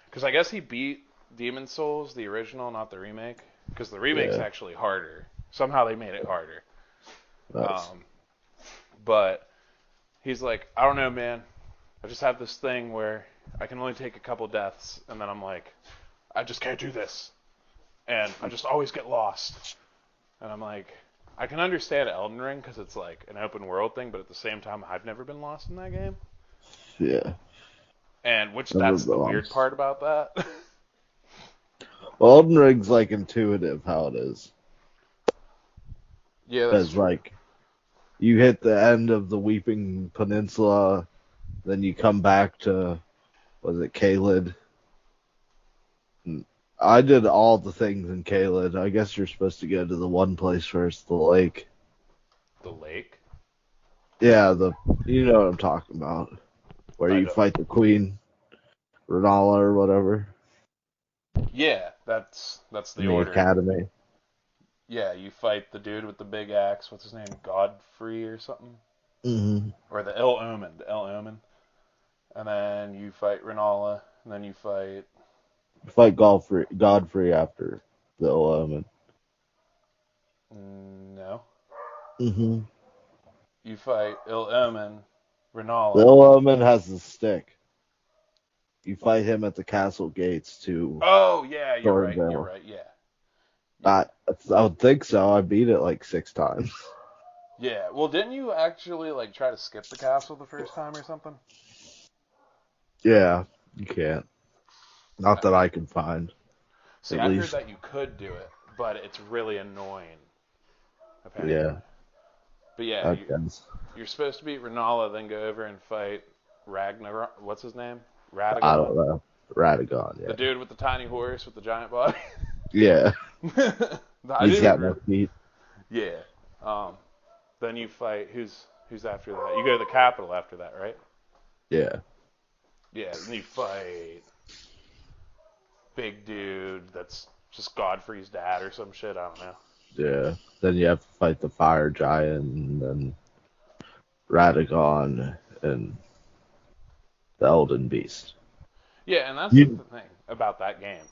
because I guess he beat Demon Souls, the original, not the remake, because the remake's actually harder. Somehow they made it harder. Nice. But he's like, I don't know, man. I just have this thing where I can only take a couple deaths, and then I'm like, I just can't do this. And I just always get lost. And I'm like, I can understand Elden Ring because it's like an open world thing, but at the same time, I've never been lost in that game. Yeah. And that's the weird part about that. Well, Elden Ring's like intuitive how it is. Yeah, that's Because like you hit the end of the Weeping Peninsula, then you come back to, was it Caelid? I did all the things in Caelid. I guess you're supposed to go to the one place first, the lake. The lake? Yeah, you know what I'm talking about. Where you fight the queen, Renala or whatever. Yeah, that's the in order. The academy. Yeah, you fight the dude with the big axe. What's his name? Godfrey or something? Mm-hmm. Or the El Omen. And then you fight Renala, and then you fight... Godfrey after the Omen. No. Mm-hmm. You fight Il-Omen, Renala. The Omen has the stick. You fight him at the castle gates to... Oh, yeah, you're right, yeah. I would think so. I beat it like 6 times. Yeah, well, didn't you actually, like, try to skip the castle the first time or something? Yeah, you can't. Not that I can find. See, at I heard least. that you could do it, but it's really annoying, apparently. Yeah, But yeah, I guess. you're supposed to beat Renala, then go over and fight Ragnarok. What's his name? I Radagon? don't know. Radagon, The yeah. dude with the tiny horse with the giant body. Yeah, I he's didn't got no really. feet. Yeah. Um, then you fight. Who's after that? You go to the capital after that, right? Yeah. Yeah. Then you fight big dude that's just Godfrey's dad or some shit. I don't know. Yeah. Then you have to fight the fire giant and then Radagon and the Elden Beast. Yeah, and that's the You thing about that game.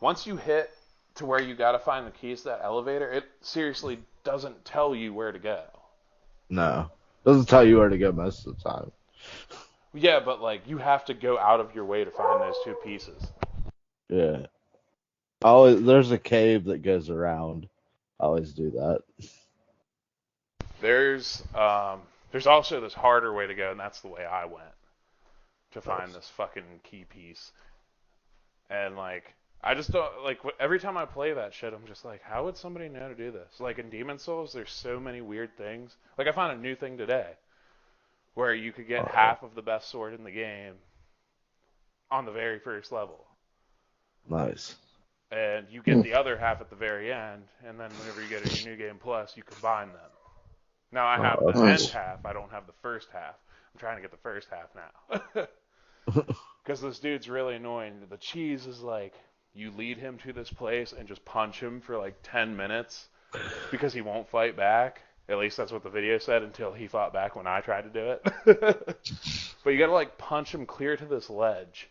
Once you hit to where you got to find the keys to that elevator, it seriously doesn't tell you where to go. no. Doesn't tell you where to go most of the time. Yeah, but like you have to go out of your way to find those two pieces. Yeah. Oh, there's a cave that goes around. I always do that. There's also this harder way to go, and that's the way I went to find Nice. this fucking key piece. And like I just don't like every time I play that shit, I'm just like, how would somebody know to do this? Like in Demon Souls, there's so many weird things. Like I found a new thing today where you could get Oh, half of the best sword in the game on the very first level. nice. And you get the other half at the very end, and then whenever you get your new game plus, you combine them. Now I have Oh, the that's end cool. Nice. half. I don't have the first half. I'm trying to get the first half now. Because this dude's really annoying. The cheese is like, you lead him to this place and just punch him for like 10 minutes because he won't fight back. At least that's what the video said until he fought back when I tried to do it. But you gotta like punch him clear to this ledge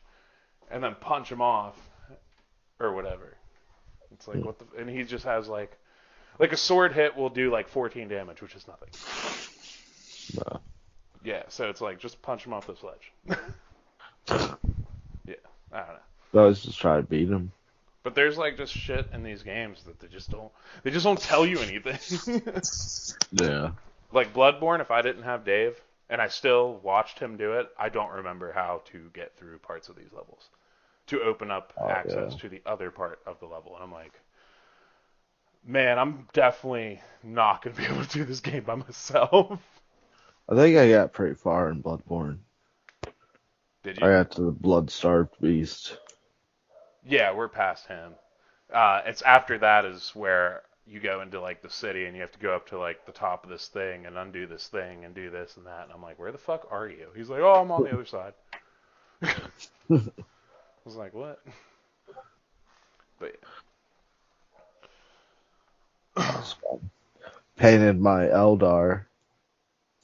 and then punch him off or whatever. It's like what the, and he just has like a sword hit will do like 14 damage, which is nothing. No. Yeah, so it's like just punch him off this ledge. Yeah, I don't know. I was just trying to beat him. But there's like just shit in these games that they just don't tell you anything. Yeah. Like Bloodborne, if I didn't have Dave and I still watched him do it, I don't remember how to get through parts of these levels to open up Oh, access yeah. to the other part of the level. And I'm like, man, I'm definitely not gonna be able to do this game by myself. I think I got pretty far in Bloodborne. Did I you? got to the blood-starved beast. Yeah, we're past him. It's after that is where you go into like the city and you have to go up to like the top of this thing and undo this thing and do this and that. And I'm like, where the fuck are you? He's like, oh, I'm on the other side. I was like, what? But That was fun. Painted my Eldar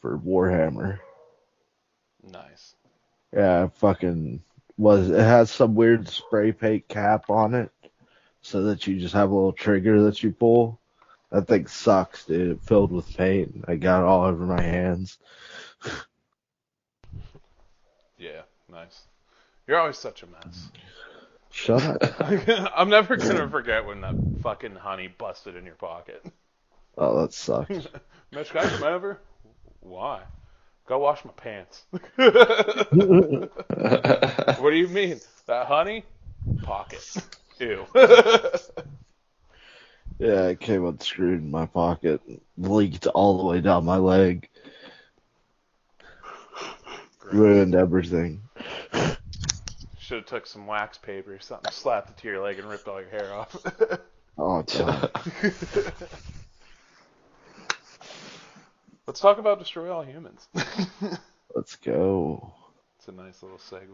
for Warhammer. nice. Yeah, it has some weird spray paint cap on it so that you just have a little trigger that you pull. That thing sucks, dude. It filled with paint. I got it all over my hands. Yeah, nice. You're always such a mess. Shut up. I'm never gonna forget when that fucking honey busted in your pocket. Oh, that sucks. Mitch, can I come over? Why? Go wash my pants. What do you mean? That honey? Pocket. Ew. Yeah, it came unscrewed in my pocket. Leaked all the way down my leg. Ruined everything. Should have took some wax paper or something, slapped it to your leg, and ripped all your hair off. Oh, God. Let's talk about Destroy All Humans. Let's go. It's a nice little segue.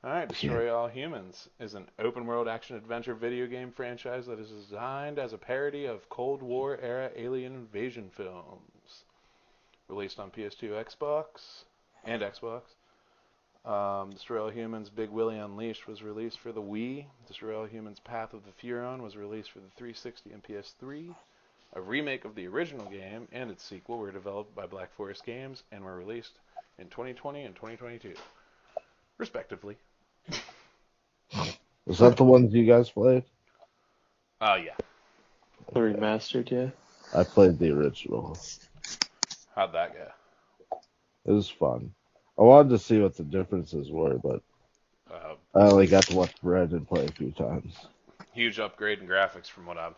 Alright, Destroy All Humans is an open world action adventure video game franchise that is designed as a parody of Cold War era alien invasion films. Released on PS2, Xbox, and Xbox. Destroy All Humans Big Willie Unleashed was released for the Wii. Destroy All Humans Path of the Furon was released for the 360 and PS3. A remake of the original game and its sequel were developed by Black Forest Games and were released in 2020 and 2022, respectively. Was that the ones you guys played? Yeah. The remastered, yeah. I played the original. How'd that go? It was fun. I wanted to see what the differences were, but Uh, I only got to watch Brandon play a few times. Huge upgrade in graphics from what I'm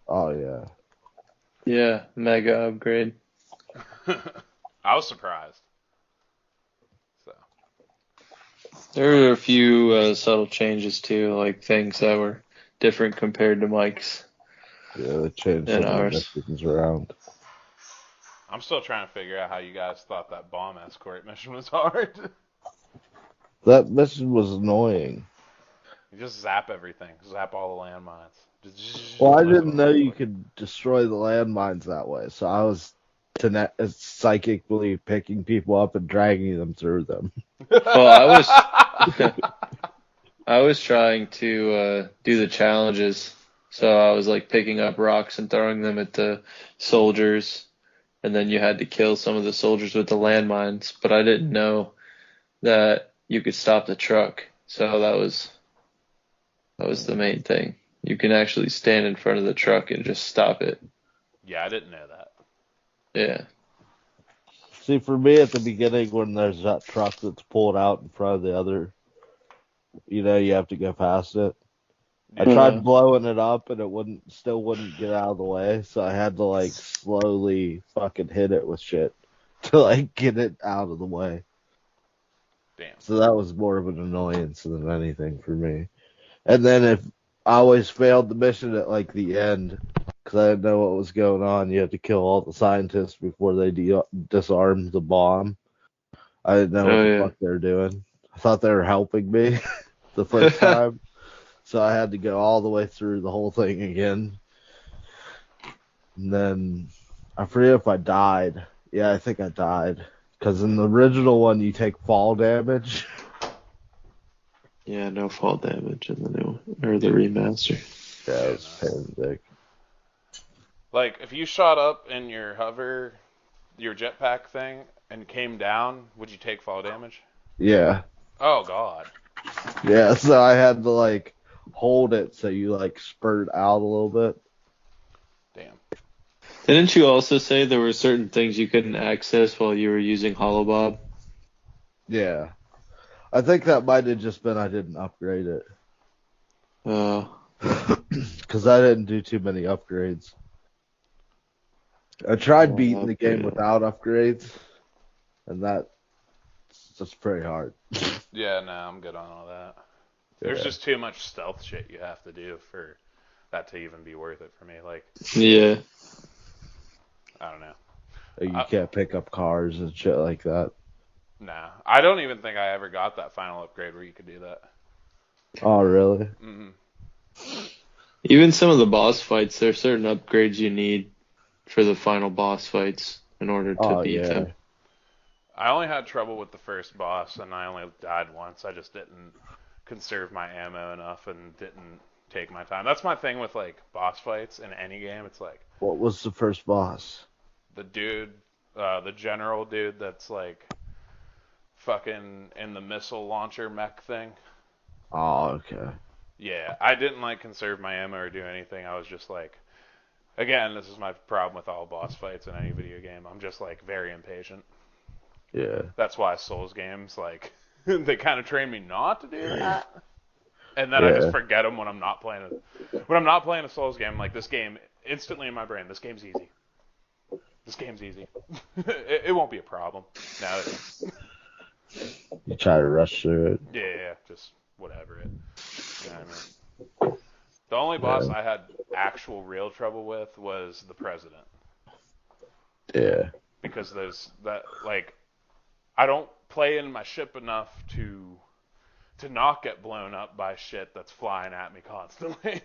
Oh yeah. Yeah, mega upgrade. seeing. I was surprised. So There were a few subtle changes too, like things that were different compared to Mike's Yeah, they changed and some of the ours. missions around. I'm still trying to figure out how you guys thought that bomb escort mission was hard. That mission was annoying. You just zap everything, zap all the landmines. Just Well, I blow didn't know them you up. could destroy the landmines that way, so I was psychically picking people up and dragging them through them. Well, I was I was trying to do the challenges, so I was like picking up rocks and throwing them at the soldiers, and then you had to kill some of the soldiers with the landmines. But I didn't know that you could stop the truck, so that was the main thing. You can actually stand in front of the truck and just stop it. Yeah, I didn't know that. Yeah. See, for me at the beginning, when there's that truck that's pulled out in front of the other, you have to go past it. I Yeah. tried blowing it up and it still wouldn't get out of the way, so I had to like slowly fucking hit it with shit to like get it out of the way. Damn. So that was more of an annoyance than anything for me. And then if I always failed the mission at like the end because I didn't know what was going on, you had to kill all the scientists before they disarmed the bomb. I didn't know what Oh the yeah. fuck they were doing. I thought they were helping me the first time. So I had to go all the way through the whole thing again. And then I forget if I died. Yeah, I think I died. Because in the original one, you take fall damage. Yeah, no fall damage in the new or the remaster. Yeah, Yeah, it was no. a pain in the dick. Like, if you shot up in your hover, your jetpack thing, and came down, would you take fall damage? Yeah. Oh, God. Yeah, so I had to like hold it so you like spurt out a little bit. Damn. Didn't you also say there were certain things you couldn't access while you were using Holobob? Yeah. I think that might have just been I didn't upgrade it. Uh, Because I didn't do too many upgrades. I tried beating the game upgrade. without upgrades, and that's just pretty hard. Yeah, no, I'm good on all that. There's Yeah. just too much stealth shit you have to do for that to even be worth it for me. Like, Yeah. I don't know. You can't pick up cars and shit like that. Nah, I don't even think I ever got that final upgrade where you could do that. Oh, really? Mm-hmm. Even some of the boss fights, there are certain upgrades you need for the final boss fights in order to Oh, beat yeah. them. I only had trouble with the first boss, and I only died once. I just didn't conserve my ammo enough and didn't take my time. That's my thing with like boss fights in any game. It's like What was the first boss? the dude, the general dude that's like fucking in the missile launcher mech thing. Oh, okay. Yeah, I didn't like conserve my ammo or do anything. I was just like, again, this is my problem with all boss fights in any video game. I'm just like very impatient. Yeah. That's why Souls games like they kind of train me not to do that. And then I Yeah. just forget them when I'm not playing when I'm not playing a Souls game. I'm like, this game instantly in my brain, this game's easy. This game's easy. it won't be a problem. No, it is. You try to rush through it. Yeah, just whatever it. You know what I mean? The only boss Yeah. I had actual real trouble with was the president. Yeah. Because I don't play in my ship enough to not get blown up by shit that's flying at me constantly.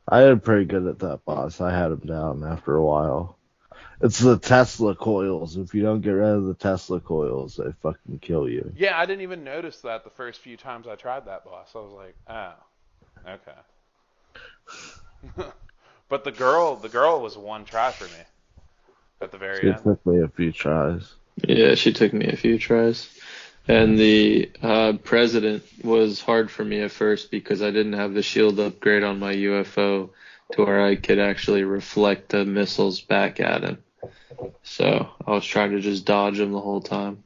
I did pretty good at that boss. I had him down after a while. It's the Tesla coils. If you don't get rid of the Tesla coils, they fucking kill you. Yeah, I didn't even notice that the first few times I tried that boss. I was like, oh, okay. But the girl was one try for me at the very It end. took me a few tries. Yeah, she took me a few tries. And the president was hard for me at first because I didn't have the shield upgrade on my UFO to where I could actually reflect the missiles back at him. So I was trying to just dodge him the whole time.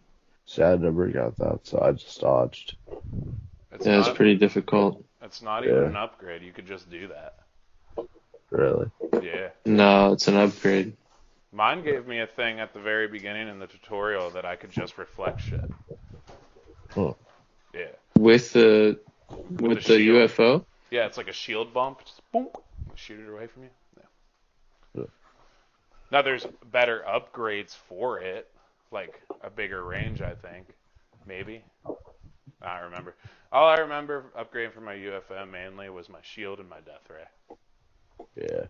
See, I never got that, so I just dodged. It's Yeah, it's not pretty difficult. It's not even an upgrade. You could just do that. Really? Yeah. No, it's an upgrade. Mine gave me a thing at the very beginning in the tutorial that I could just reflect shit. Huh. Yeah. With the shield. UFO? Yeah, it's like a shield bump. Just boom, shoot it away from you. Yeah. Now there's better upgrades for it, like a bigger range, I think. Maybe. I don't remember. All I remember upgrading for my UFO mainly was my shield and my death ray. Yeah.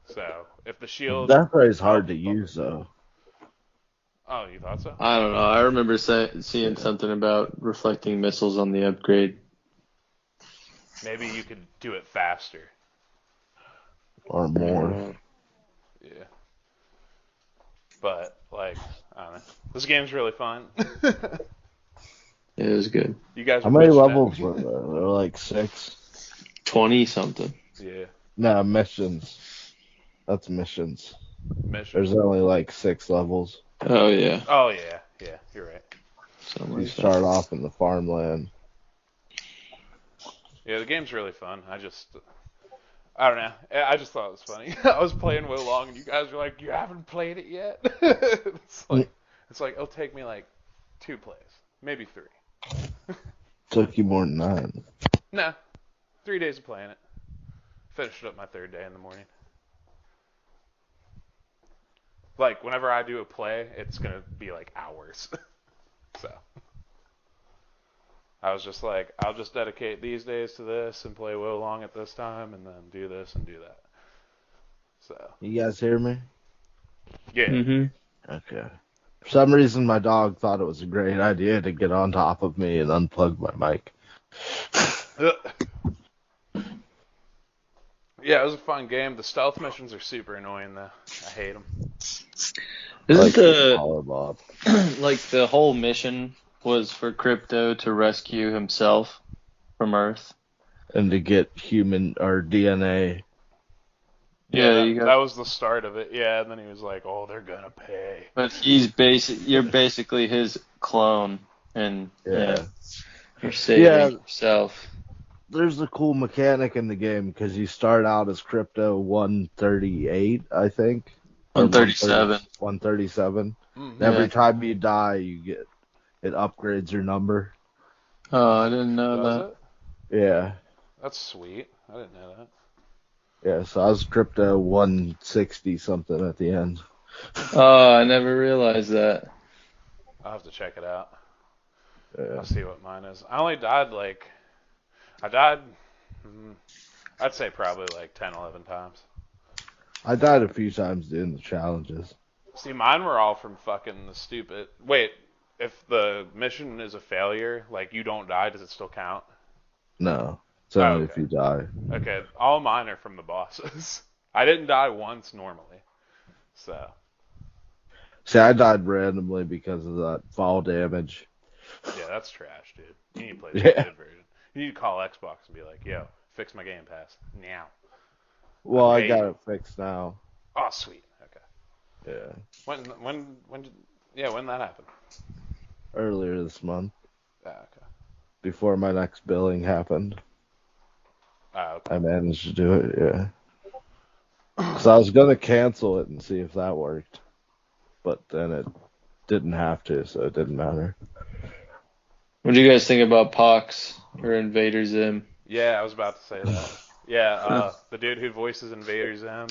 So if the shield. Death ray is hard to use though. Oh, you thought so? I don't know. I remember seeing something about reflecting missiles on the upgrade. Maybe you could do it faster. Or more. Yeah. But, like, I don't know. This game's really fun. It was good. You guys How many levels were there? There were like 6. 20 something. Yeah. No, missions. That's missions. There's only like 6 levels. Oh, yeah. Oh, yeah. Yeah, you're right. You start off in the farmland. Yeah, the game's really fun. I don't know. I just thought it was funny. I was playing Wo Long, and you guys were like, "You haven't played it yet." It's like it'll take me like 2 plays, maybe 3. Took you more than 9. Nah, 3 days of playing it. Finished it up my 3rd day in the morning. Like whenever I do a play, it's gonna be like hours. So I was just like, I'll just dedicate these days to this and play Wo Long at this time, and then do this and do that. So. You guys hear me? Yeah. Mm-hmm. Okay. For some reason, my dog thought it was a great idea to get on top of me and unplug my mic. Yeah, it was a fun game. The stealth missions are super annoying, though. I hate them. Isn't like the whole mission was for Crypto to rescue himself from Earth? And to get human or DNA. Yeah, that was the start of it. Yeah, and then he was like, "Oh, they're gonna pay." But you're basically his clone, and you're saving yourself. There's a cool mechanic in the game because you start out as Crypto 138, I think. 137. 137. Mm-hmm. Every time you die, it upgrades your number. Oh, I didn't know that. Yeah. That's sweet. I didn't know that. Yeah, so I was Crypto 160 something at the end. Oh, I never realized that. I'll have to check it out. Yeah. I'll see what mine is. I only died I'd say probably like 10, 11 times. I died a few times doing the challenges. See, mine were all from fucking the stupid... Wait, if the mission is a failure, like you don't die, does it still count? No. It's only if you die. Okay, all mine are from the bosses. I didn't die once normally. So. See, I died randomly because of that fall damage. Yeah, that's trash, dude. You need to play the good version. You need to call Xbox and be like, "Yo, fix my Game Pass now." Well, I got it fixed now. Oh, sweet. Okay. Yeah. When that happen? Earlier this month. Ah, okay. Before my next billing happened. Ah, okay. I managed to do it, yeah. So I was going to cancel it and see if that worked. But then it didn't have to, so it didn't matter. What do you guys think about Pox or Invader Zim? Yeah, I was about to say that. Yeah, the dude who voices Invader Zim,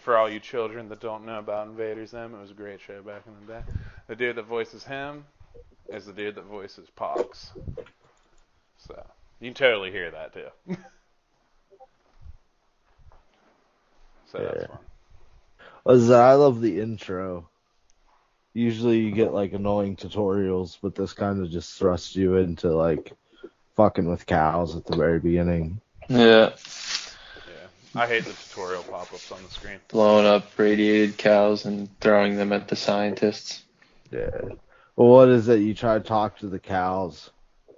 for all you children that don't know about Invader Zim, it was a great show back in the day. The dude that voices him is the dude that voices Pox. So, you can totally hear that too. So that's fun. I love the intro. Usually you get like annoying tutorials, but this kind of just thrusts you into like fucking with cows at the very beginning. Yeah. I hate the tutorial pop-ups on the screen. Blowing up radiated cows and throwing them at the scientists. Yeah. Well, what is it? You try to talk to the cows,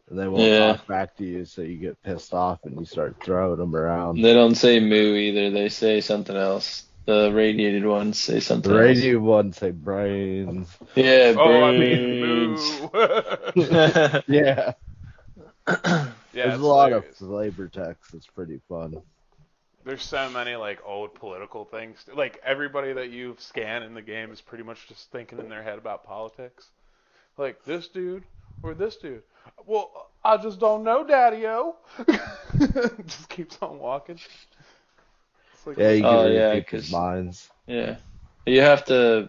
and they won't talk back to you, so you get pissed off and you start throwing them around. They don't say moo either. They say something else. The radiated ones say something else. The radiated ones say brains. Yeah, brains. Oh, I mean moo. Yeah. Yeah, There's a it's lot of hilarious. flavor text. It's pretty fun. There's so many like old political things. Like everybody that you scan in the game is pretty much just thinking in their head about politics. Like this dude or this dude. Well, I just don't know, Daddy-O. Just keeps on walking. It's like, Yeah, what you the can Oh read yeah, people's 'cause minds. yeah, you have to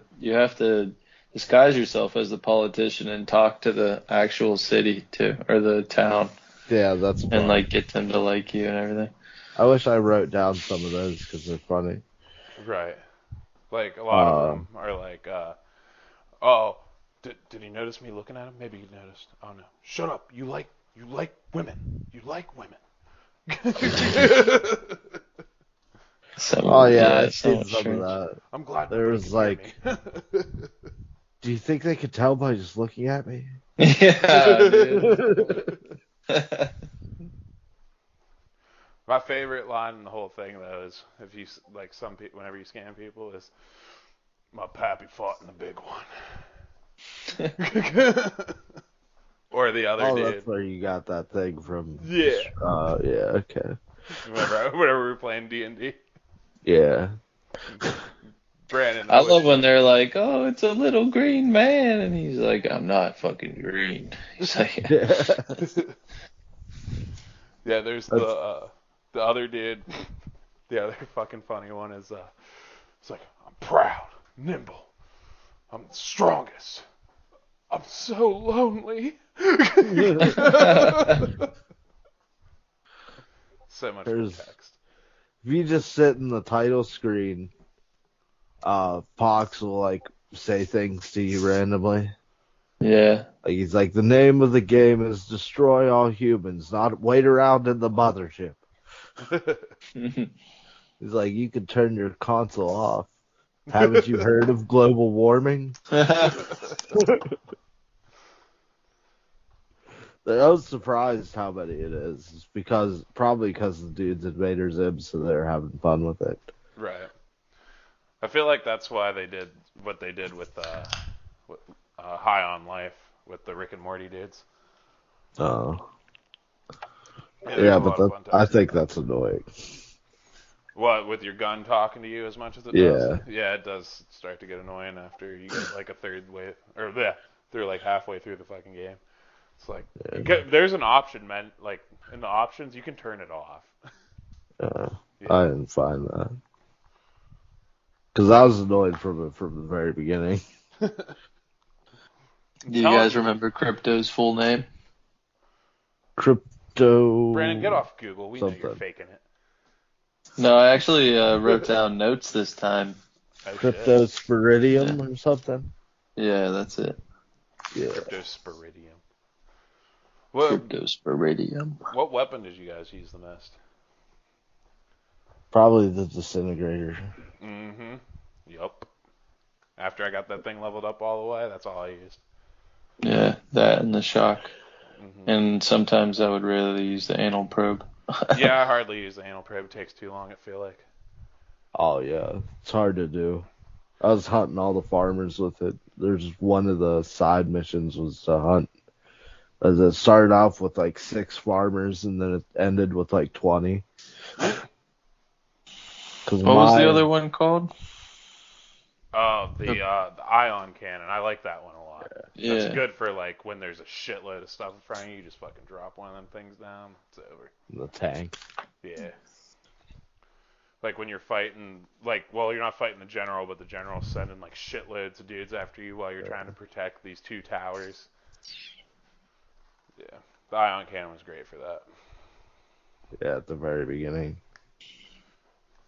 disguise yourself as the politician and talk to the actual city too, or the town, Yeah, that's and fun. like get them to like you and everything. I wish I wrote down some of those because they're funny. right. Like a lot of them Um, are like, oh, did he notice me looking at him? Maybe he noticed. Oh no, shut up. You like women. You like women. oh yeah, Yeah, I've seen somewhat some of strange. that. I'm glad There nobody was can hear me. like, do you think they could tell by just looking at me? Yeah, dude. My favorite line in the whole thing though is if you like some people whenever you scan people is my pappy fought in the big one. Or the other Oh, dude. that's where you got that thing from. Yeah. Yeah, okay. Whenever we were playing D&D. Yeah. Brandon I always love when fucking. they're like, "Oh, it's a little green man," and he's like, "I'm not fucking green." He's like, Yeah, there's That's, the other dude. The other fucking funny one is it's like I'm proud, nimble, I'm the strongest. I'm so lonely. So much good there's, text. if you just sit in the title screen, Pox will like say things to you randomly. "Yeah." Like he's like, the name of the game is Destroy All Humans, not wait around in the mothership. He's like, you can turn your console off. Haven't you heard of global warming? I was surprised how many it is. It's probably because the dude's Invader Zim, so they're having fun with it. Right. I feel like that's why they did what they did with High on Life with the Rick and Morty dudes. Oh, Yeah, there's yeah, a but lot of fun I text in think there. that's annoying. What, with your gun talking to you as much as it does? Yeah, Yeah, it does start to get annoying after you get like a third way, or yeah, through like halfway through the fucking game. It's like, yeah. there's an option, man, like in the options, you can turn it off. I Yeah. didn't find that because I was annoyed from the very beginning. Do you Tell guys remember Crypto's full name? Brandon, get Crypto off Google. We know you're something. faking it. No, I actually wrote down notes this time. Oh shit. Yeah, Cryptosporidium or something. yeah, that's it. Yeah. Cryptosporidium. What Cryptosporidium. what weapon did you guys use the most? Probably the disintegrator. Mm-hmm. Yup. After I got that thing leveled up all the way, that's all I used. Yeah, that and the shock. Mm-hmm. And sometimes I would rarely use the anal probe. Yeah, I hardly use the anal probe. It takes too long, I feel like. Oh yeah, it's hard to do. I was hunting all the farmers with it. There's one of the side missions was to hunt. As it started off with like 6 farmers and then it ended with like 20. Cause What was the my other one called? Oh, the ion cannon. I like that one a lot. That's Yeah. good for like when there's a shitload of stuff in front of you. You just fucking drop one of them things down. It's over. the tank. Yeah. Like when you're fighting, like, well, you're not fighting the general, but the general's sending like shitloads of dudes after you while you're trying to protect these 2 towers. Yeah. The ion cannon was great for that. Yeah, at the very beginning.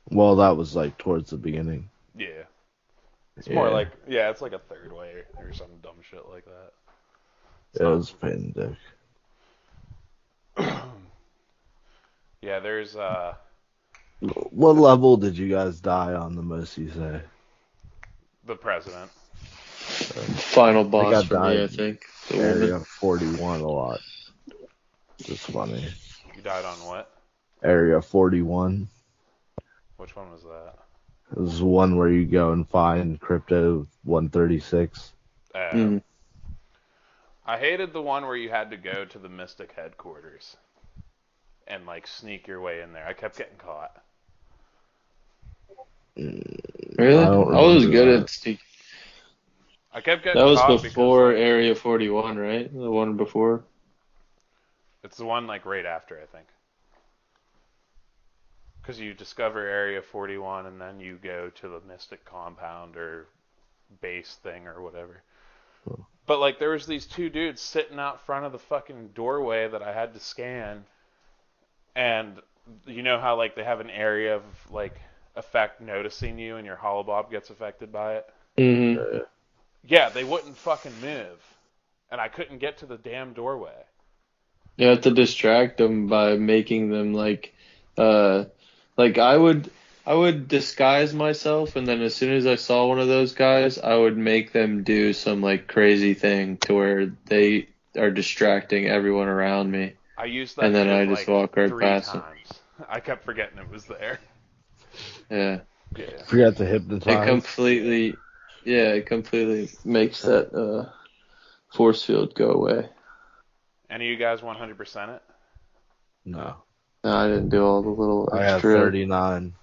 Well, that was like towards the beginning. Yeah. It's more Yeah, like, yeah, it's like a third way or some dumb shit like that. It's it not. was a pain in the dick. Yeah, there's What level did you guys die on the most? You say? the president. Final I boss got for me, died I think. The area woman. 41 a lot. Just funny. You died on what? Area 41. Which one was that? This is one where you go and find Crypto 136. Oh. Mm. I hated the one where you had to go to the Mystic headquarters. and like sneak your way in there. I kept getting caught. Really? I don't I was remember good that. at sneak. I kept That getting was caught because before like Area 41, right? The one before. it's the one like right after, I think. Because you discover Area 41 and then you go to the Mystic compound or base thing or whatever. But like there was these two dudes sitting out front of the fucking doorway that I had to scan, and you know how like they have an area of like effect noticing you and your holobob gets affected by it? Mm-hmm. Yeah, they wouldn't fucking move. And I couldn't get to the damn doorway. You have to distract them by making them uh, like I would disguise myself, and then as soon as I saw one of those guys, I would make them do some like crazy thing to where they are distracting everyone around me, I used and that then move I just like walk right 3 past them. times. I kept forgetting it was there. Yeah, Yeah. Forgot to it hypnotize. completely, yeah, it completely makes that force field go away. Any of you guys 100% it? No. No, I didn't do all the little I have extra, 39.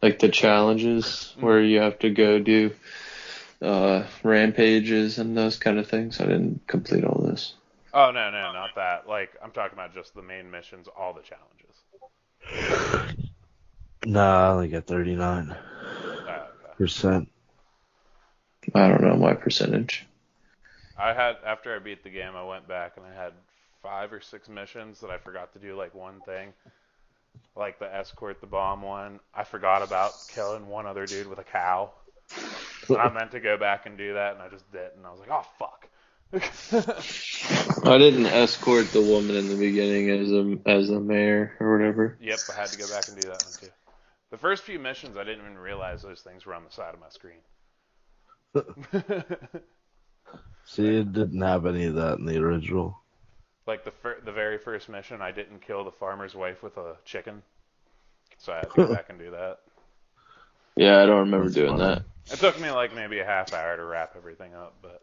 like the challenges where Mm-hmm. you have to go do rampages and those kind of things. I didn't complete all this. Oh, no, no, not that. Like, I'm talking about just the main missions, all the challenges. No, I only got 39%. Oh, okay. I don't know my percentage. After I beat the game, I went back and I had 5 or 6 missions that I forgot to do, like one thing. Like the escort the bomb one. I forgot about killing one other dude with a cow. And I meant to go back and do that, and I just didn't. And I was like, oh, fuck. I didn't escort the woman in the beginning as a mayor or whatever. Yep, I had to go back and do that one too. The first few missions, I didn't even realize those things were on the side of my screen. See, it didn't have any of that in the original. Like the very first mission, I didn't kill the farmer's wife with a chicken, so I had to go back and do that. Yeah, I don't remember That's doing funny. that. It took me like maybe a half hour to wrap everything up, but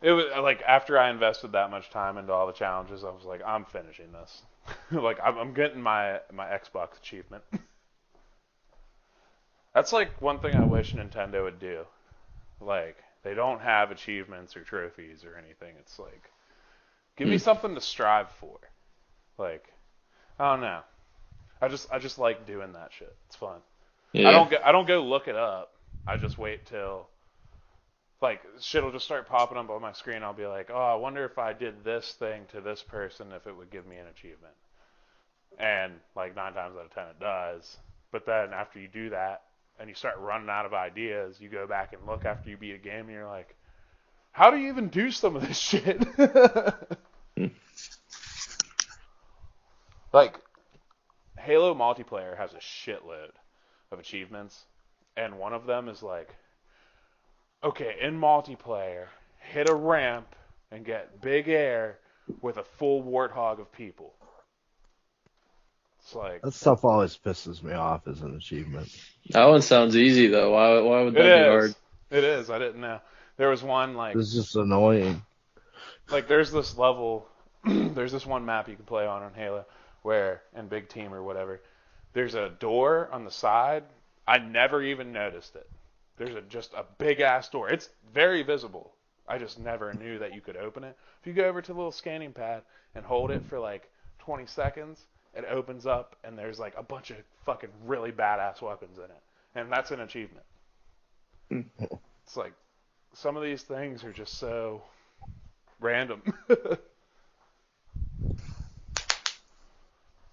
it was like after I invested that much time into all the challenges, I was like, I'm finishing this. Like I'm getting my Xbox achievement. That's like one thing I wish Nintendo would do. Like they don't have achievements or trophies or anything. It's like give me something to strive for. Like I don't know. I just like doing that shit. It's fun. Yeah. I don't go look it up. I just wait till like shit'll just start popping up on my screen. I'll be like, oh, I wonder if I did this thing to this person, if it would give me an achievement. And like 9 times out of 10, it does. But then after you do that and you start running out of ideas, you go back and look after you beat a game, and you're like, how do you even do some of this shit? Like Halo multiplayer has a shitload of achievements, and one of them is like, okay, in multiplayer, hit a ramp and get big air with a full warthog of people. It's like That stuff always pisses me off as an achievement. That one sounds easy though. Why would it that be hard? is, it is. I didn't know. There was one It's just annoying. like there's this level, there's this one map you can play on Halo where in Big Team or whatever, there's a door on the side. I never even noticed it. There's just a big ass door. It's very visible. I just never knew that you could open it. If you go over to the little scanning pad and hold it for like 20 seconds, it opens up and there's like a bunch of fucking really badass weapons in it. And that's an achievement. It's like some of these things are just so random.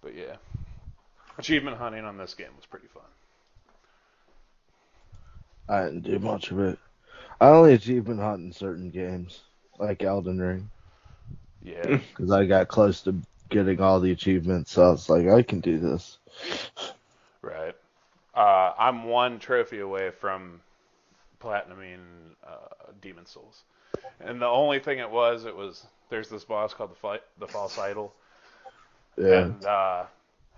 But yeah, achievement hunting on this game was pretty fun. I didn't do much of it. I only achievement hunt in certain games, like Elden Ring, Yeah. because I got close to getting all the achievements, so I was like, I can do this. Right. I'm one trophy away from platinuming Demon Souls, and the only thing it was there's this boss called the False Idol, Yeah. and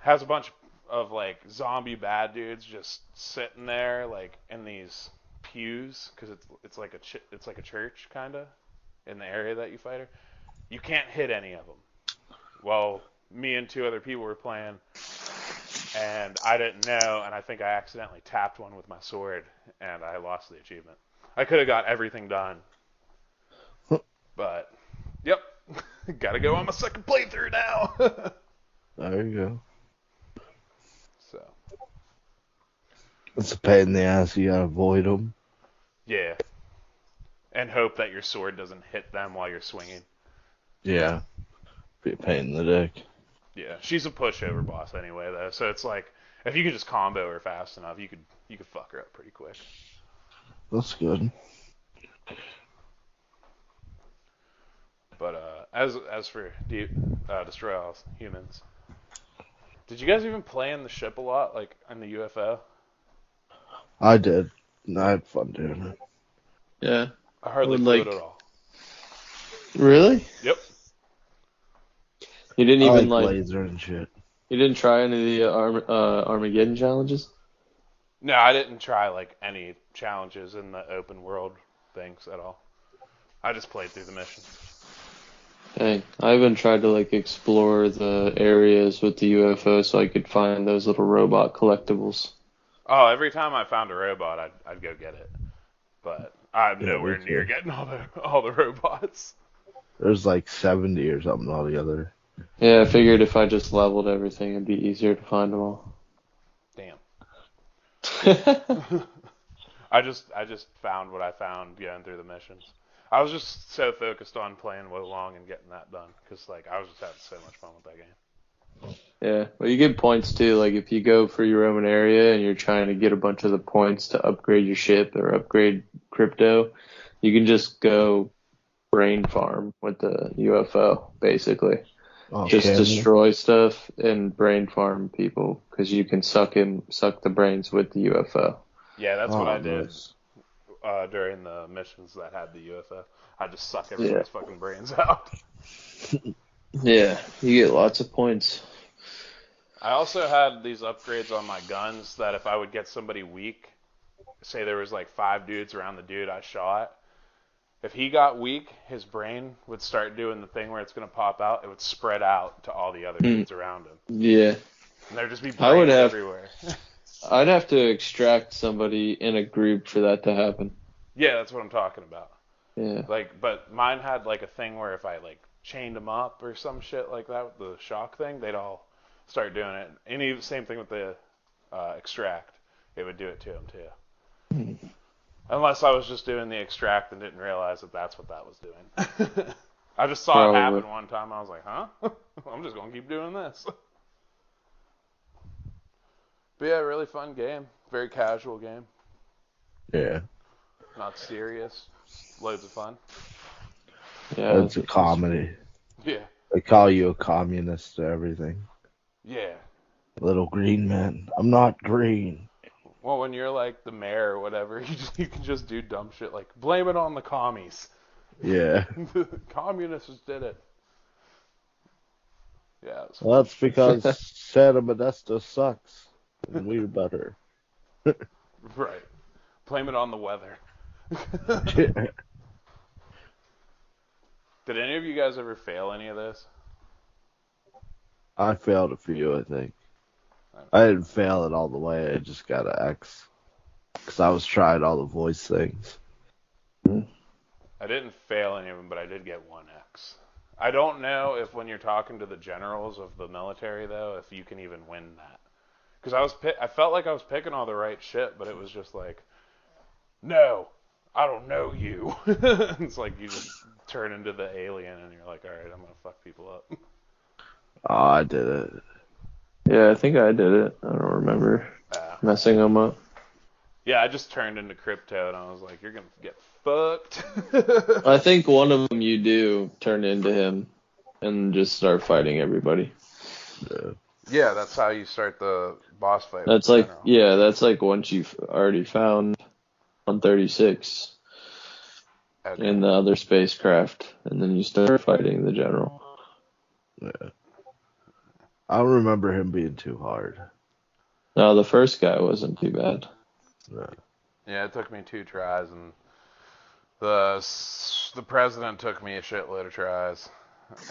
has a bunch of like zombie bad dudes just sitting there like in these pews because it's like it's like a church kind of in the area that you fight her. You can't hit any of them. Well, me and 2 other people were playing, and I didn't know, and I think I accidentally tapped one with my sword, and I lost the achievement. I could have got everything done, but yep, gotta go on my second playthrough now. There you go. So It's a pain in the ass. You gotta avoid them. yeah, and hope that your sword doesn't hit them while you're swinging. Yeah. Be a pain in the dick. Yeah, she's a pushover boss anyway, though. So it's like if you could just combo her fast enough, you could fuck her up pretty quick. That's good. But as for Destroy All Humans, did you guys even play in the ship a lot, like in the UFO? I did. I had fun doing it. Yeah. I hardly would flew like- it at all. Really? Yep. You didn't I even like like. laser and shit. You didn't try any of the Armageddon challenges? No, I didn't try like any challenges in the open world things at all. I just played through the missions. Dang, I even tried to like explore the areas with the UFO so I could find those little robot collectibles. Oh, every time I found a robot, I'd go get it. But I'm Yeah, nowhere me near too. getting all the robots. There's like 70 or something altogether. Yeah, I figured if I just leveled everything, it'd be easier to find them all. Damn. I just found what I found going through the missions. I was just so focused on playing Wolong and getting that done because like I was just having so much fun with that game. Yeah, well, you get points too. Like if you go for your own area and you're trying to get a bunch of the points to upgrade your ship or upgrade crypto, you can just go brain farm with the UFO, basically. Okay. Just destroy stuff and brain farm people because you can suck the brains with the UFO. Yeah, that's what I did Nice. during the missions that had the UFO. I just suck everybody's fucking brains out. Yeah, you get lots of points. I also had these upgrades on my guns that if I would get somebody weak, say there was like 5 dudes around the dude I shot, if he got weak, his brain would start doing the thing where it's going to pop out. It would spread out to all the other dudes around him. Yeah. And there'd just be I would brains have- everywhere. I'd have to extract somebody in a group for that to happen. Yeah, that's what I'm talking about. Yeah. Like, but mine had like a thing where if I like chained them up or some shit like that with the shock thing, they'd all start doing it. And same thing with the extract. It would do it to them too. Unless I was just doing the extract and didn't realize that that's what that was doing. I just saw Probably. it happen one time. I was like, huh? I'm just going to keep doing this. But yeah, really fun game. Very casual game. Yeah. Not serious. Loads of fun. Yeah. It's a comedy. Yeah. They call you a communist or everything. Yeah. Little green man. I'm not green. Well, when you're like the mayor or whatever, you can just do dumb shit like blame it on the commies. Yeah. The communists did it. Yeah. It was Well, that's because Santa Modesto sucks. And we're better. right. Blame it on the weather. Did any of you guys ever fail any of this? I failed a few, I think. I didn't fail it all the way. I just got an X. Because I was trying all the voice things. I didn't fail any of them, but I did get 1X. I don't know if when you're talking to the generals of the military, though, if you can even win that. Because I felt like I was picking all the right shit, but it was just like, no, I don't know you. It's like you just turn into the alien and you're like, all right, I'm going to fuck people up. Oh, I did it. Yeah, I think I did it. I don't remember messing them up. Yeah, I just turned into crypto and I was like, you're going to get fucked. I think one of them you do turn into him and just start fighting everybody. Yeah. Yeah, that's how you start the boss fight. That's like, yeah, that's like once you've already found 136 in the other spacecraft, and then you start fighting the general. Yeah. I don't remember him being too hard. No, the first guy wasn't too bad. Yeah, it took me 2 tries, and the president took me a shitload of tries.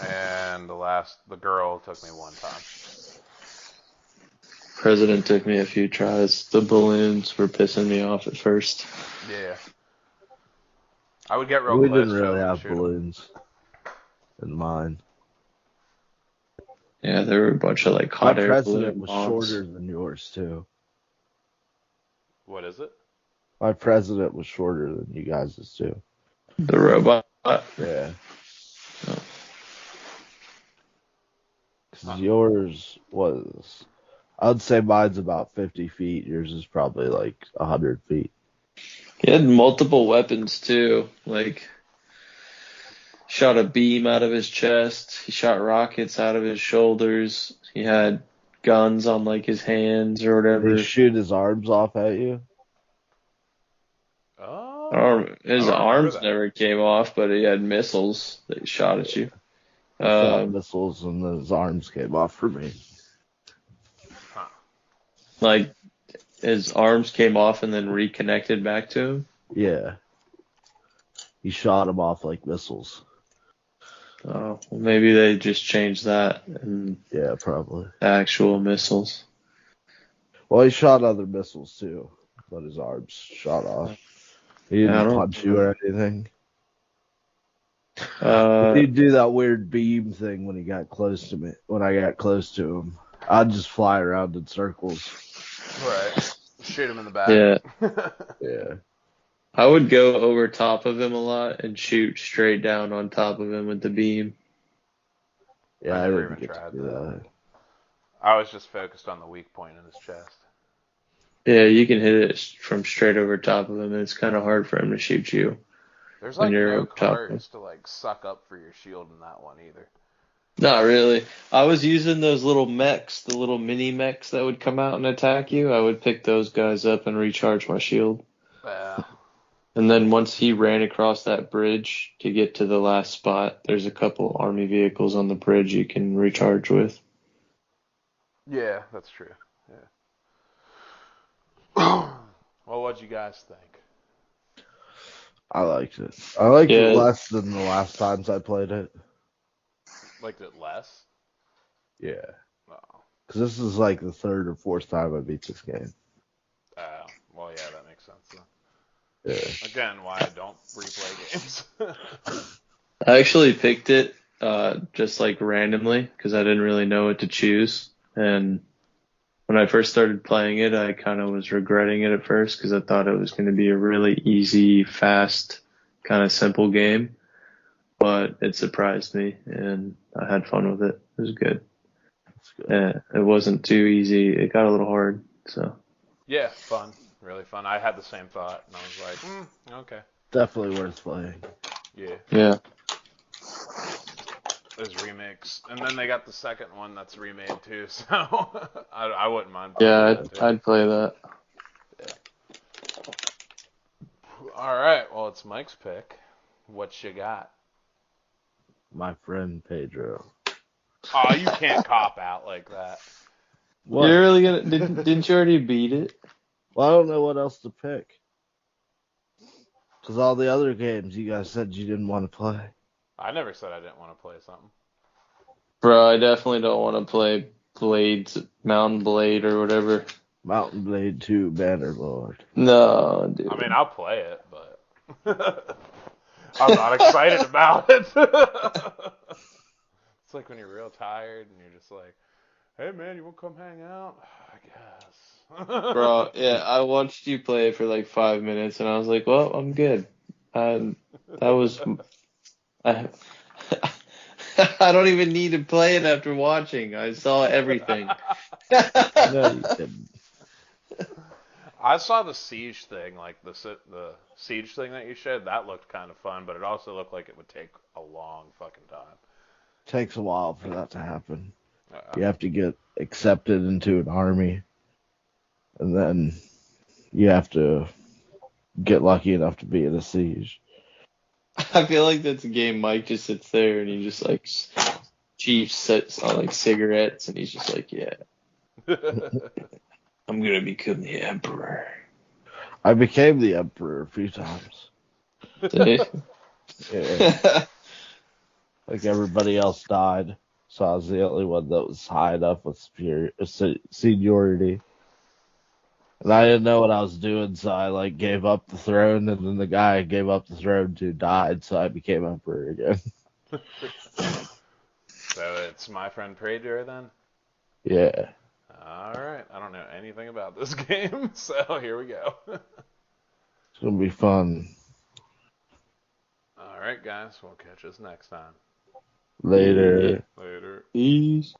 and the girl took me one time. President took me a few tries. The balloons were pissing me off at first. Yeah. I would get real We close didn't to really him and have shoot him. balloons in mine. Yeah, there were a bunch of like My hot air president balloon was bombs. shorter than yours too. What is it? My president was shorter than you guys' too. The robot. Yeah. Oh. Because yours was, I'd say mine's about 50 feet. Yours is probably like 100 feet. He had multiple weapons too. Like, shot a beam out of his chest. He shot rockets out of his shoulders. He had guns on like his hands or Did he whatever. shoot his arms off at you? His I don't remember arms that. never came off, but he had missiles that he shot at you. He shot missiles and then his arms came off for me. Huh. Like his arms came off and then reconnected back to him. Yeah. He shot him off like missiles. Oh, well, maybe they just changed that and Yeah, probably. actual missiles. Well, he shot other missiles too, but his arms shot off. He I didn't don't punch you or anything. Uh, He'd do that weird beam thing when he got close to me. When I got close to him, I'd just fly around in circles. Right. Shoot him in the back. yeah. Yeah. I would go over top of him a lot and shoot straight down on top of him with the beam. Yeah, I I never wouldn't even get to tried do that. that. I was just focused on the weak point in his chest. Yeah, you can hit it from straight over top of him, and it's kind of hard for him to shoot you. There's When like you're no up top of him. cards to like suck up for your shield in that one either. Not really. I was using those little mechs, the little mini mechs that would come out and attack you. I would pick those guys up and recharge my shield. And then once he ran across that bridge to get to the last spot, there's a couple army vehicles on the bridge you can recharge with. Yeah, that's true. Yeah. Well, what'd you guys think? I liked it. I liked Yeah. it less than the last times I played it. Liked it less? Yeah. Oh. Because this is like the third or fourth time I beat this game. Well, yeah, that makes sense. Then. Yeah. Again, why I don't replay games. I actually picked it just like randomly because I didn't really know what to choose. And when I first started playing it, I kind of was regretting it at first because I thought it was going to be a really easy, fast, kind of simple game. But it surprised me, and I had fun with it. It was good. That's good. It wasn't too easy. It got a little hard. So Yeah, fun. Really fun. I had the same thought, and I was like, okay. Definitely worth playing. yeah. There's remix, and then they got the second one that's remade too, so I wouldn't mind. Yeah, I'd play that. Yeah. All right, well, it's Mike's pick. What you got? My friend Pedro. Oh, you can't cop out like that. What? You're really gonna? Didn't you already beat it? Well, I don't know what else to pick. Because all the other games you guys said you didn't want to play. I never said I didn't want to play something. Bro, I definitely don't want to play Blades, Mountain Blade or whatever. Mountain Blade 2 Bannerlord. No, dude. I mean, I'll play it, but I'm not excited about it. It's like when you're real tired and you're just like, hey, man, you want to come hang out? I guess. Bro, yeah, I watched you play for like 5 minutes, and I was like, well, I'm good. That was... I don't even need to play it after watching. I saw everything. No, you didn't. I saw the siege thing, like the siege thing that you showed. That looked kind of fun, but it also looked like it would take a long fucking time. Takes a while for that to happen. You have to get accepted into an army, and then you have to get lucky enough to be in a siege. I feel like that's a game Mike just sits there and he just like Chief sits on like cigarettes and he's just like, yeah, I'm gonna become the emperor. I became the emperor a few times. Did Yeah. Like everybody else died, so I was the only one that was high enough with seniority. And I didn't know what I was doing, so I like gave up the throne, and then the guy I gave up the throne to died, so I became emperor again. So it's my friend Praetor then? Yeah. Alright, I don't know anything about this game, so here we go. It's gonna be fun. Alright, guys, we'll catch us next time. Later. Yeah. Later. Peace.